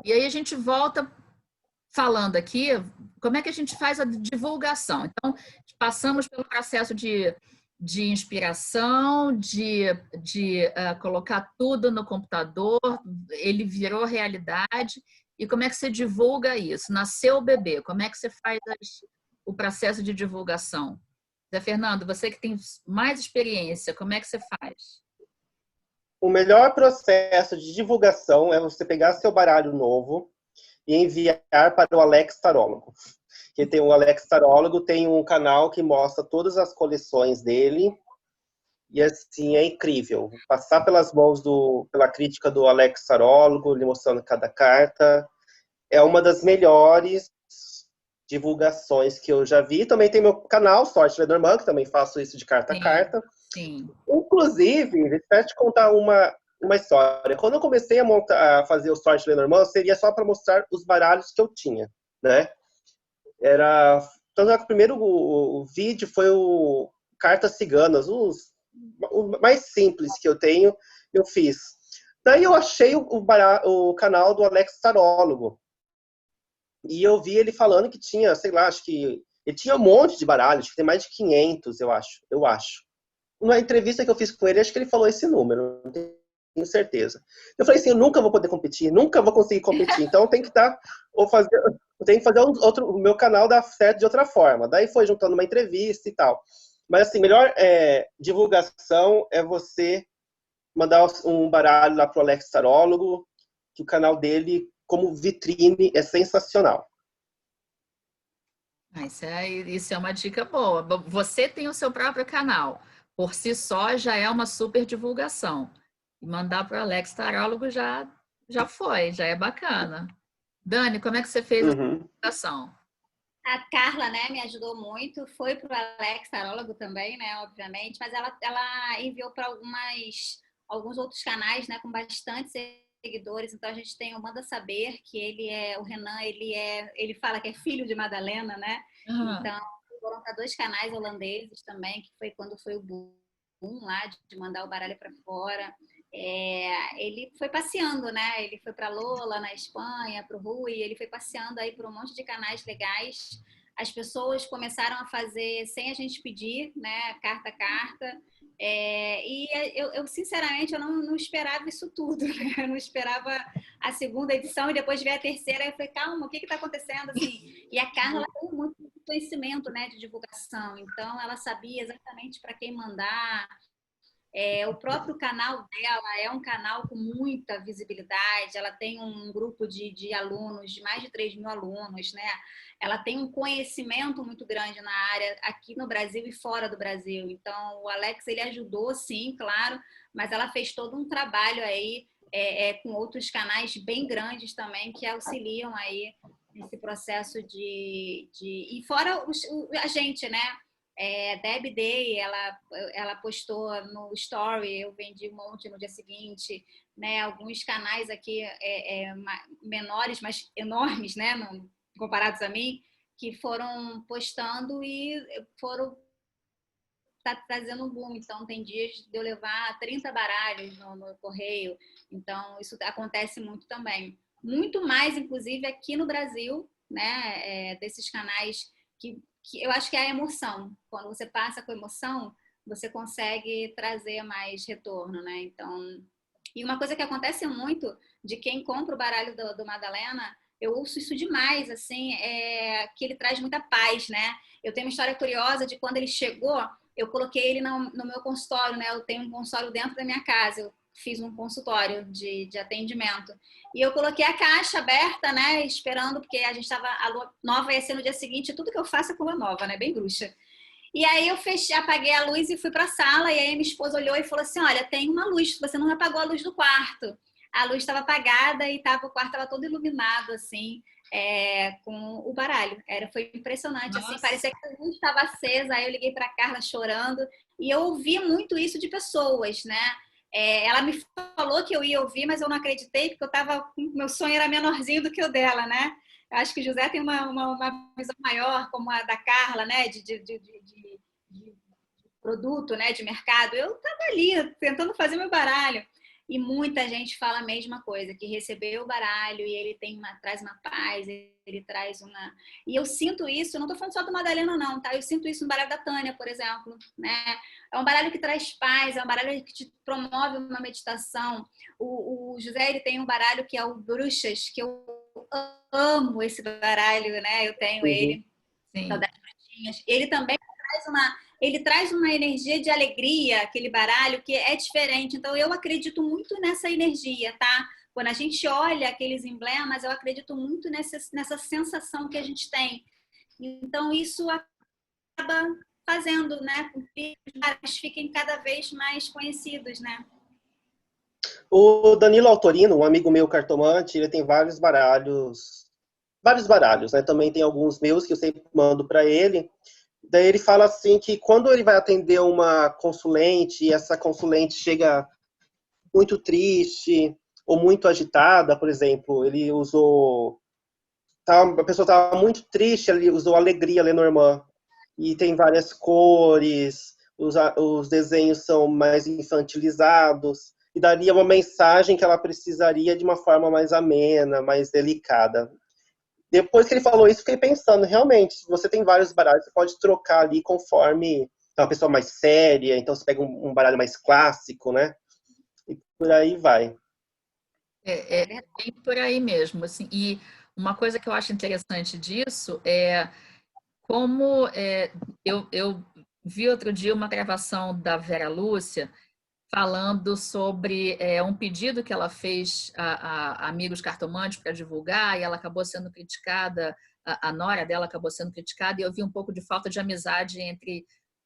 E aí a gente volta falando aqui como é que a gente faz a divulgação. Então, passamos pelo processo de de inspiração, de colocar tudo no computador, ele virou realidade. E como é que você divulga isso? Nasceu o bebê, como é que você faz o processo de divulgação? Zé Fernando, você que tem mais experiência, como é que você faz? O melhor processo de divulgação é você pegar seu baralho novo e enviar para o Alex Tarólogo. Que tem o Alex Tarólogo, tem um canal que mostra todas as coleções dele. E assim, é incrível. Passar pelas mãos pela crítica do Alex Tarólogo, ele mostrando cada carta, é uma das melhores divulgações que eu já vi. Também tem meu canal, Sorte Lenormand, que também faço isso de carta a carta. Sim. Inclusive, deixa eu te contar uma história. Quando eu comecei a fazer o Sorte Lenormand, seria só para mostrar os baralhos que eu tinha, né? Tanto é que o primeiro vídeo foi o Cartas Ciganas, o mais simples que eu tenho, eu fiz. Daí eu achei o canal do Alex Tarólogo. E eu vi ele falando que tinha, sei lá, acho que ele tinha um monte de baralhos, que tem mais de 500, eu acho. Na entrevista que eu fiz com ele, acho que ele falou esse número, não tenho certeza. Eu falei assim, eu nunca vou poder competir, nunca vou conseguir competir, então tem que eu tenho que fazer o meu canal dar certo de outra forma. Daí foi juntando uma entrevista e tal. Mas assim, melhor divulgação é você mandar um baralho lá pro Alex Tarólogo, que o canal dele, como vitrine, é sensacional. Isso é uma dica boa. Você tem o seu próprio canal. Por si só, já é uma super divulgação. E mandar para o Alex Tarólogo já foi, já é bacana. Dani, como é que você fez essa divulgação? A Carla, né, me ajudou muito. Foi para o Alex Tarólogo também, né, obviamente. Mas ela enviou para alguns outros canais, né, com bastante seguidores. Então a gente tem o Manda Saber, que o Renan, ele fala que é filho de Madalena, né? Então foram para 2 canais holandeses também, que foi quando foi o boom lá de mandar o baralho para fora. Ele foi passeando, né? Ele foi para Lola na Espanha, para o Rui, ele foi passeando aí por um monte de canais legais. As pessoas começaram a fazer sem a gente pedir, né? Carta a carta. E eu sinceramente, eu não esperava isso tudo, né? Eu não esperava a segunda edição e depois ver a terceira. Aí eu falei, calma, o que está acontecendo? Assim, e a Carla ela tem muito conhecimento, né, de divulgação, então ela sabia exatamente para quem mandar. O próprio canal dela é um canal com muita visibilidade, ela tem um grupo de alunos, de mais de 3.000 alunos, né? Ela tem um conhecimento muito grande na área aqui no Brasil e fora do Brasil. Então, o Alex, ele ajudou, sim, claro, mas ela fez todo um trabalho aí com outros canais bem grandes também que auxiliam aí nesse processo E fora a gente, né? Deb Day, ela postou no Story, eu vendi um monte no dia seguinte, né? Alguns canais aqui menores, mas enormes, né? Comparados a mim, que foram postando e foram trazendo um boom. Então, tem dias de eu levar 30 baralhos no correio. Então, isso acontece muito também. Muito mais, inclusive, aqui no Brasil, né? Desses canais que eu acho que é a emoção. Quando você passa com emoção, você consegue trazer mais retorno, né? Então, e uma coisa que acontece muito de quem compra o baralho do Madalena, eu ouço isso demais, assim, que ele traz muita paz, né? Eu tenho uma história curiosa de quando ele chegou, eu coloquei ele no meu consultório, né? Eu tenho um consultório dentro da minha casa, eu fiz um consultório de atendimento. E eu coloquei a caixa aberta, né? Esperando, porque a gente estava, a lua nova ia ser no dia seguinte, tudo que eu faço é com lua nova, né? Bem bruxa. E aí eu apaguei a luz e fui para a sala, e aí minha esposa olhou e falou assim, olha, tem uma luz, você não apagou a luz do quarto. A luz estava apagada e o quarto estava todo iluminado, assim, com o baralho. Foi impressionante, assim, parecia que a luz estava acesa. Aí eu liguei para a Carla chorando, e eu ouvi muito isso de pessoas, né? Ela me falou que eu ia ouvir, mas eu não acreditei, porque meu sonho era menorzinho do que o dela, né? Eu acho que o José tem uma visão maior, como a da Carla, né? De produto, né? De mercado. Eu estava ali tentando fazer meu baralho. E muita gente fala a mesma coisa, que recebeu o baralho e ele traz uma paz, ele traz uma... E eu sinto isso, eu não estou falando só do Madalena não, tá? Eu sinto isso no baralho da Tânia, por exemplo, né? É um baralho que traz paz, é um baralho que te promove uma meditação. O José, ele tem um baralho que é o Bruxas, que eu amo esse baralho, né? Eu tenho ele, das bruxinhas. Ele também traz uma energia de alegria, aquele baralho, que é diferente. Então, eu acredito muito nessa energia, tá? Quando a gente olha aqueles emblemas, eu acredito muito nessa sensação que a gente tem. Então, isso acaba fazendo, né, com que os baralhos fiquem cada vez mais conhecidos, né? O Danilo Autorino, um amigo meu cartomante, ele tem vários baralhos, né? Também tem alguns meus que eu sempre mando para ele. Daí ele fala assim que quando ele vai atender uma consulente e essa consulente chega muito triste ou muito agitada, por exemplo, ele usou... a pessoa estava muito triste, ele usou Alegria Lenormand. E tem várias cores, os desenhos são mais infantilizados, e daria uma mensagem que ela precisaria de uma forma mais amena, mais delicada. Depois que ele falou isso, fiquei pensando, realmente, se você tem vários baralhos, você pode trocar ali conforme é uma pessoa mais séria, então você pega um baralho mais clássico, né? E por aí vai. É bem por aí mesmo, assim. E uma coisa que eu acho interessante disso é como eu vi outro dia uma gravação da Vera Lúcia falando sobre um pedido que ela fez a amigos cartomantes para divulgar, e ela acabou sendo criticada, a nora dela acabou sendo criticada, e eu vi um pouco de falta de amizade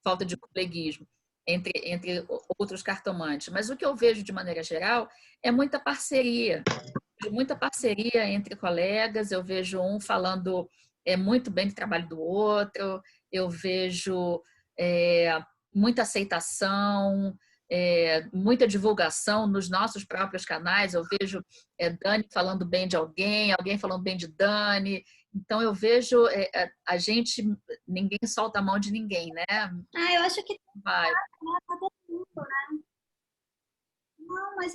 falta de coleguismo entre outros cartomantes. Mas o que eu vejo de maneira geral é muita parceria entre colegas. Eu vejo um falando muito bem do trabalho do outro, eu vejo muita aceitação, muita divulgação nos nossos próprios canais. Eu vejo Dani falando bem de alguém falando bem de Dani. Então eu vejo a gente, ninguém solta a mão de ninguém, né? Eu acho que vai. Não, mas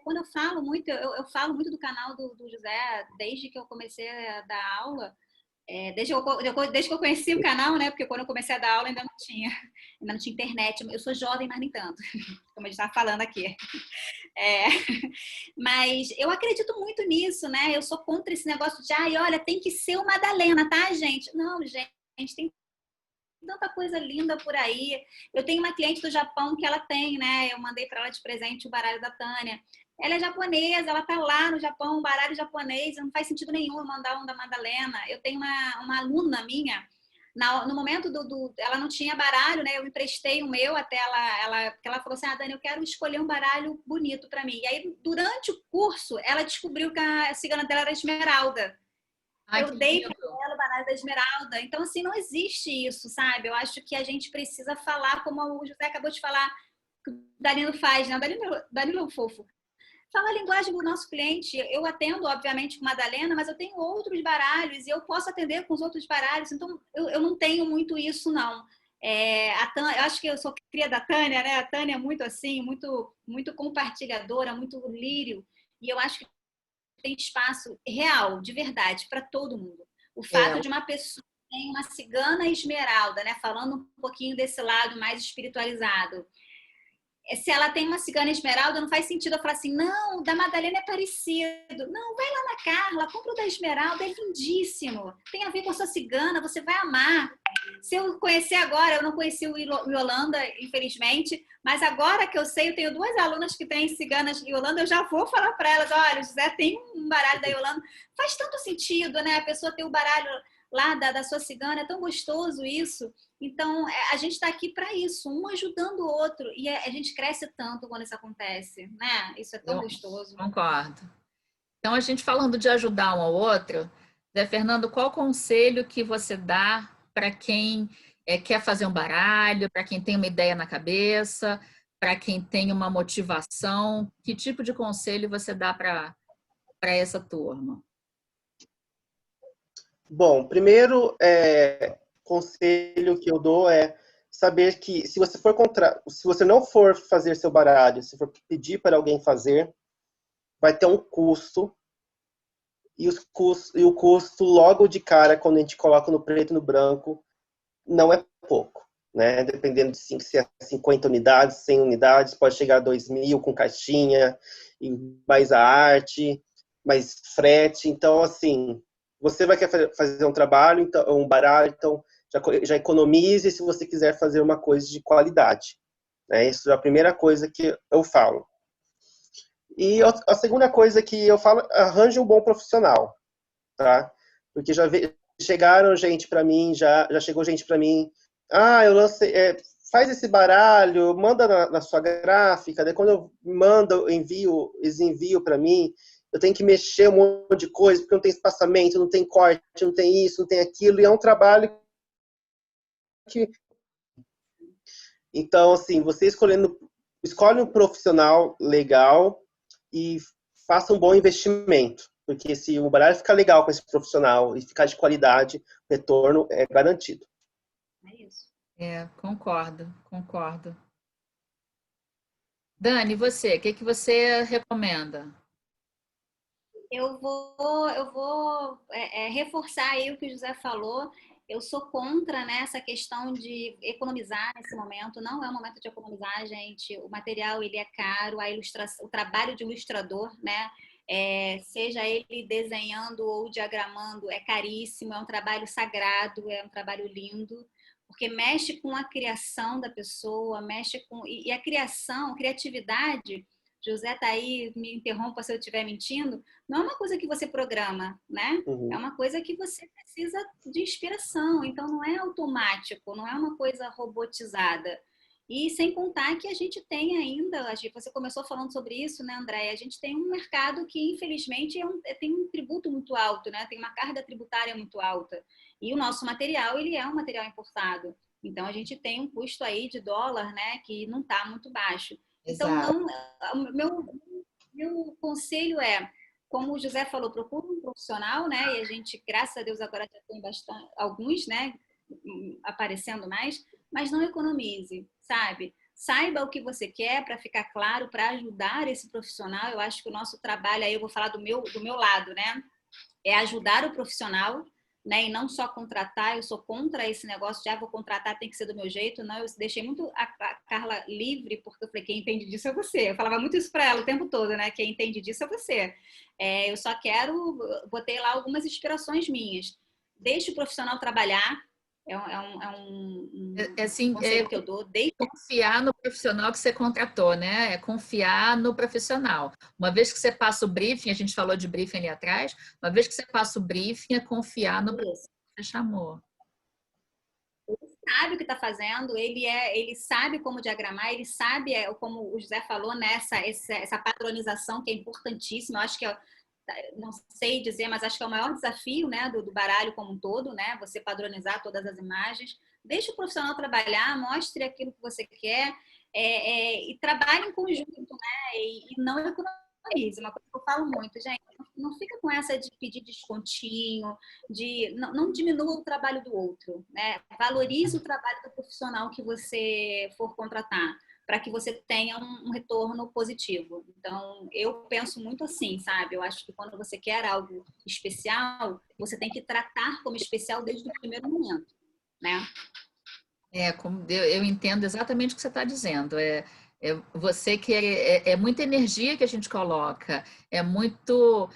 quando eu falo muito, eu falo muito do canal do José desde que eu comecei a dar aula. Desde que eu conheci o canal, né? Porque quando eu comecei a dar aula ainda não tinha internet. Eu sou jovem, mas nem tanto, como a gente estava falando aqui. Mas eu acredito muito nisso, né? Eu sou contra esse negócio de, olha, tem que ser o Madalena, tá, gente? Não, gente, tem tanta coisa linda por aí. Eu tenho uma cliente do Japão que ela tem, né? Eu mandei para ela de presente o baralho da Tânia. Ela é japonesa, ela tá lá no Japão, um baralho japonês, não faz sentido nenhum eu mandar um da Madalena. Eu tenho uma aluna minha, no momento ela não tinha baralho, né? Eu emprestei o meu até porque ela falou assim, Dani, eu quero escolher um baralho bonito para mim. E aí, durante o curso, ela descobriu que a cigana dela era Esmeralda. Eu dei para ela o baralho da Esmeralda. Então, assim, não existe isso, sabe? Eu acho que a gente precisa falar, como o José acabou de falar, que o Danilo faz, né? O Danilo é um fofo. Fala a linguagem do nosso cliente. Eu atendo, obviamente, com Madalena, mas eu tenho outros baralhos e eu posso atender com os outros baralhos. Então, eu não tenho muito isso, não. Eu acho que eu sou cria da Tânia, né? A Tânia é muito assim, muito, muito compartilhadora, muito lírio. E eu acho que tem espaço real, de verdade, para todo mundo. O fato de uma pessoa tem uma cigana esmeralda, né? Falando um pouquinho desse lado mais espiritualizado. Se ela tem uma cigana esmeralda, não faz sentido eu falar assim, não, o da Madalena é parecido. Não, vai lá na Carla, compra o da Esmeralda, é lindíssimo. Tem a ver com a sua cigana, você vai amar. Se eu conhecer agora, eu não conheci o Yolanda, infelizmente, mas agora que eu sei, eu tenho 2 alunas que têm ciganas Yolanda, eu já vou falar para elas, olha, o José tem um baralho da Yolanda. Faz tanto sentido, né? A pessoa ter o baralho lá da sua cigana, é tão gostoso isso. Então, a gente está aqui para isso, um ajudando o outro. E a gente cresce tanto quando isso acontece, né? Isso é tão gostoso. Concordo. Então, a gente falando de ajudar um ao outro, Zé Fernando, qual conselho que você dá para quem quer fazer um baralho, para quem tem uma ideia na cabeça, para quem tem uma motivação? Que tipo de conselho você dá para essa turma? Bom, primeiro conselho que eu dou é saber que se você não for fazer seu baralho, se for pedir para alguém fazer, vai ter um custo, e o custo logo de cara, quando a gente coloca no preto e no branco, não é pouco, né? Dependendo de se é 50 unidades, 100 unidades, pode chegar a 2.000 com caixinha, e mais a arte, mais frete. Então, assim, você vai querer fazer um trabalho, então, um baralho, então já economize se você quiser fazer uma coisa de qualidade, né? Isso é a primeira coisa que eu falo. E a segunda coisa que eu falo, arranje um bom profissional, tá? Porque chegaram gente para mim, já chegou gente para mim, eu lancei, faz esse baralho, manda na sua gráfica, daí quando eu mando, eles enviam para mim, eu tenho que mexer um monte de coisa, porque não tem espaçamento, não tem corte, não tem isso, não tem aquilo, e é um trabalho que... Então, assim, você escolhe um profissional legal e faça um bom investimento, porque se o baralho ficar legal com esse profissional e ficar de qualidade, o retorno é garantido. É isso. Concordo. Dani, você, o que você recomenda? Eu vou reforçar aí o que o José falou. Eu sou contra, né, essa questão de economizar nesse momento. Não é o momento de economizar, gente. O material ele é caro, o trabalho de ilustrador, né, seja ele desenhando ou diagramando, é caríssimo. É um trabalho sagrado, é um trabalho lindo, porque mexe com a criação da pessoa, mexe com e a criatividade. José está aí, me interrompa se eu estiver mentindo, não é uma coisa que você programa, né? Uhum. É uma coisa que você precisa de inspiração, então não é automático, não é uma coisa robotizada. E sem contar que a gente tem ainda, você começou falando sobre isso, né, Andréia? A gente tem um mercado que, infelizmente, tem um tributo muito alto, né? Tem uma carga tributária muito alta. E o nosso material, ele é um material importado. Então, a gente tem um custo aí de dólar, né, que não está muito baixo. Então, meu conselho é, como o José falou, procura um profissional, né? E a gente, graças a Deus, agora já tem alguns, né, aparecendo mais, mas não economize, sabe? Saiba o que você quer para ficar claro, para ajudar esse profissional. Eu acho que o nosso trabalho, aí eu vou falar do meu lado, né? É ajudar o profissional, né? E não só contratar. Eu sou contra esse negócio de vou contratar, tem que ser do meu jeito. Não, eu deixei muito a Carla livre, porque eu falei, quem entende disso é você. Eu falava muito isso para ela o tempo todo, né? Quem entende disso é você. Eu só botei lá algumas inspirações minhas. Deixe o profissional trabalhar. Assim, conselho que eu dou. Confiar no profissional que você contratou, né? É confiar no profissional. Uma vez que você passa o briefing, a gente falou de briefing ali atrás, uma vez que você passa o briefing, é confiar no profissional que você chamou. Ele sabe o que está fazendo, ele sabe como diagramar, ele sabe, como o José falou, né, essa padronização que é importantíssima. Eu acho que não sei dizer, mas acho que é o maior desafio, né, do baralho como um todo, né? Você padronizar todas as imagens. Deixe o profissional trabalhar, mostre aquilo que você quer, e trabalhe em conjunto, né? E não economize. Uma coisa que eu falo muito, gente, não fica com essa de pedir descontinho, não diminua o trabalho do outro, né? Valorize o trabalho do profissional que você for contratar, para que você tenha um retorno positivo. Então, eu penso muito assim, sabe? Eu acho que quando você quer algo especial, você tem que tratar como especial desde o primeiro momento, né? Eu entendo exatamente o que você está dizendo. Você que é muita energia que a gente coloca, é muito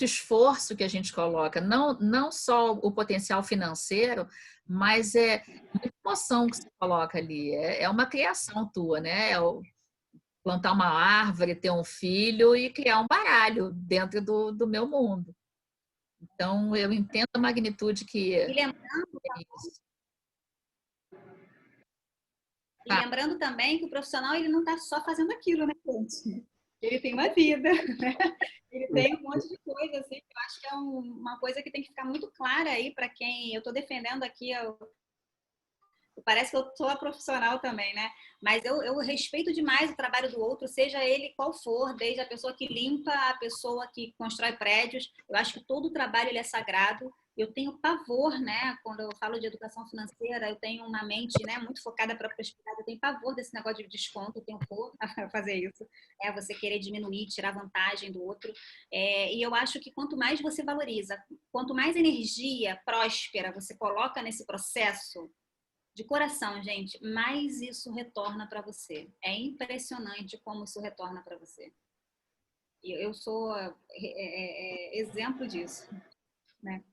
esforço que a gente coloca, não só o potencial financeiro, mas muita emoção que você coloca ali. É uma criação tua, né? Plantar uma árvore, ter um filho e criar um baralho dentro do meu mundo. Então, eu entendo a magnitude que E lembrando também que o profissional ele não está só fazendo aquilo, né, gente? Ele tem uma vida, né? Ele tem um monte de coisa, assim. Eu acho que é uma coisa que tem que ficar muito clara aí para quem eu estou defendendo aqui. Parece que eu sou a profissional também, né? Mas eu respeito demais o trabalho do outro, seja ele qual for, desde a pessoa que limpa, a pessoa que constrói prédios. Eu acho que todo o trabalho ele é sagrado, Eu tenho pavor, né? Quando eu falo de educação financeira, eu tenho uma mente, né, muito focada para a prosperidade. Eu tenho pavor desse negócio de desconto, eu tenho pavor a fazer isso. Você querer diminuir, tirar vantagem do outro. E eu acho que quanto mais você valoriza, quanto mais energia próspera você coloca nesse processo, de coração, gente, mais isso retorna para você. É impressionante como isso retorna para você. Eu sou exemplo disso, né?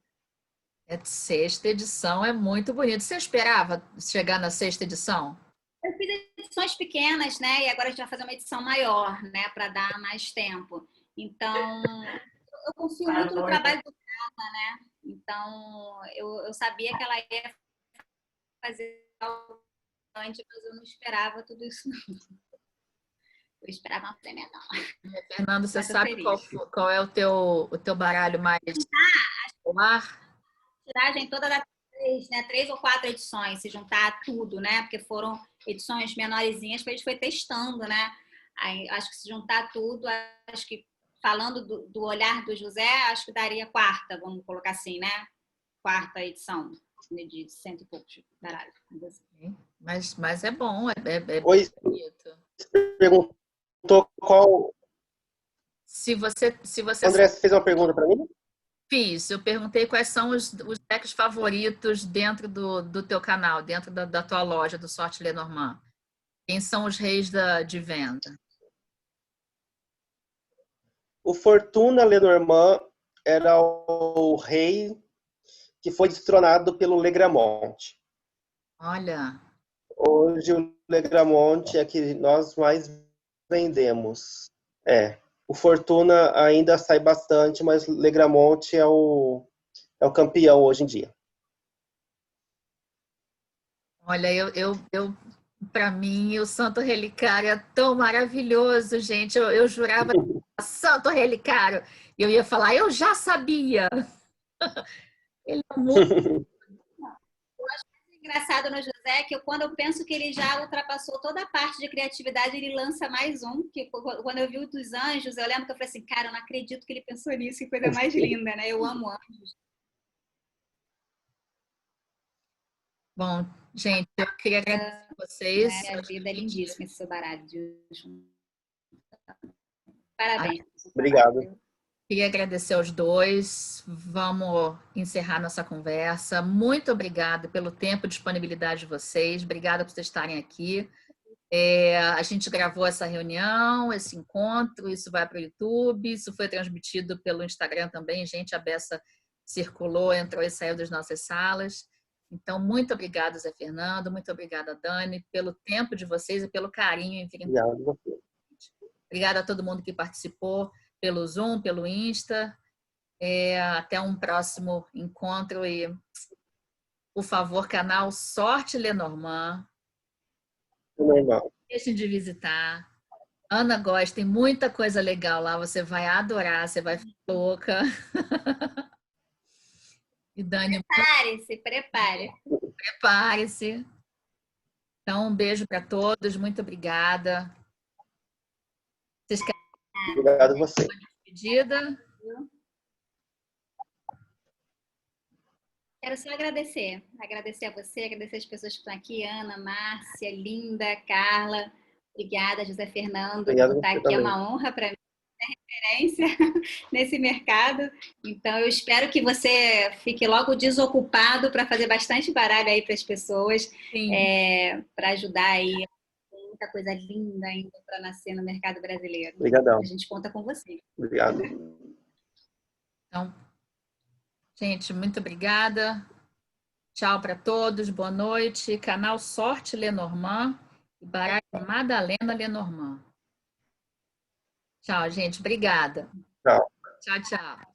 Sexta edição é muito bonito. Você esperava chegar na sexta edição? Eu fiz edições pequenas, né? E agora a gente vai fazer uma edição maior, né? Para dar mais tempo. Então, eu confio muito no trabalho do Carla, né? Então, eu sabia que ela ia fazer algo antes, mas eu não esperava tudo isso, não. Eu esperava uma prêmio, não. Fernando, você sabe qual é o teu baralho mais popular? Tiragem toda da 3 ou 4 edições, se juntar tudo, né? Porque foram edições menorzinhas, a gente foi testando, né? Aí, acho que se juntar tudo, acho que falando do olhar do José, acho que daria quarta, vamos colocar assim, né? Quarta edição de 100 e poucos baralhos. Mas é bom, Oi, bonito. Perguntou qual... Se você André, você fez uma pergunta para mim? Fiz. Eu perguntei quais são os decks favoritos dentro do teu canal, dentro da tua loja do Sorte Lenormand. Quem são os reis de venda? O Fortuna Lenormand era o rei que foi destronado pelo Legramont. Olha. Hoje o Legramont é que nós mais vendemos. O Fortuna ainda sai bastante, mas Legramont é o campeão hoje em dia. Olha, para mim, o Santo Relicário é tão maravilhoso, gente. Eu jurava que era Santo Relicário. E eu ia falar, eu já sabia. Ele é muito... Engraçado no José que quando eu penso que ele já ultrapassou toda a parte de criatividade, ele lança mais um, que quando eu vi o dos anjos, eu lembro que eu falei assim, cara, eu não acredito que ele pensou nisso, que coisa mais linda, né? Eu amo anjos. Bom, gente, eu queria agradecer a vocês. Minha vida é lindíssima esse seu baralho de hoje. Parabéns. Obrigado. Queria agradecer aos dois. Vamos encerrar nossa conversa. Muito obrigada pelo tempo e disponibilidade de vocês. Obrigada por vocês estarem aqui. A gente gravou essa reunião, esse encontro, isso vai para o YouTube, isso foi transmitido pelo Instagram também. Gente, a beça circulou, entrou e saiu das nossas salas. Então, muito obrigada, Zé Fernando. Muito obrigada, Dani, pelo tempo de vocês e pelo carinho. Obrigado. Obrigada a todo mundo que participou pelo Zoom, pelo Insta. Até um próximo encontro e, por favor, canal Sorte Lenormand. Normal. Deixem de visitar. Ana Góes, tem muita coisa legal lá, você vai adorar, você vai ficar louca. E Dani, prepare-se. Então, um beijo para todos, muito obrigada. Vocês querem Obrigado a você. uma despedida? Quero só agradecer. Agradecer a você, agradecer as pessoas que estão aqui, Ana, Márcia, Linda, Carla. Obrigada, José Fernando, por estar aqui. É uma honra para mim ter referência nesse mercado. Então, eu espero que você fique logo desocupado para fazer bastante baralho aí para as pessoas, para ajudar aí. Muita coisa linda ainda para nascer no mercado brasileiro. Obrigadão. A gente conta com você. Obrigado. Então, gente, muito obrigada. Tchau para todos, boa noite. Canal Sorte Lenormand e baralho Madalena Lenormand. Tchau, gente. Obrigada. Tchau. Tchau, tchau.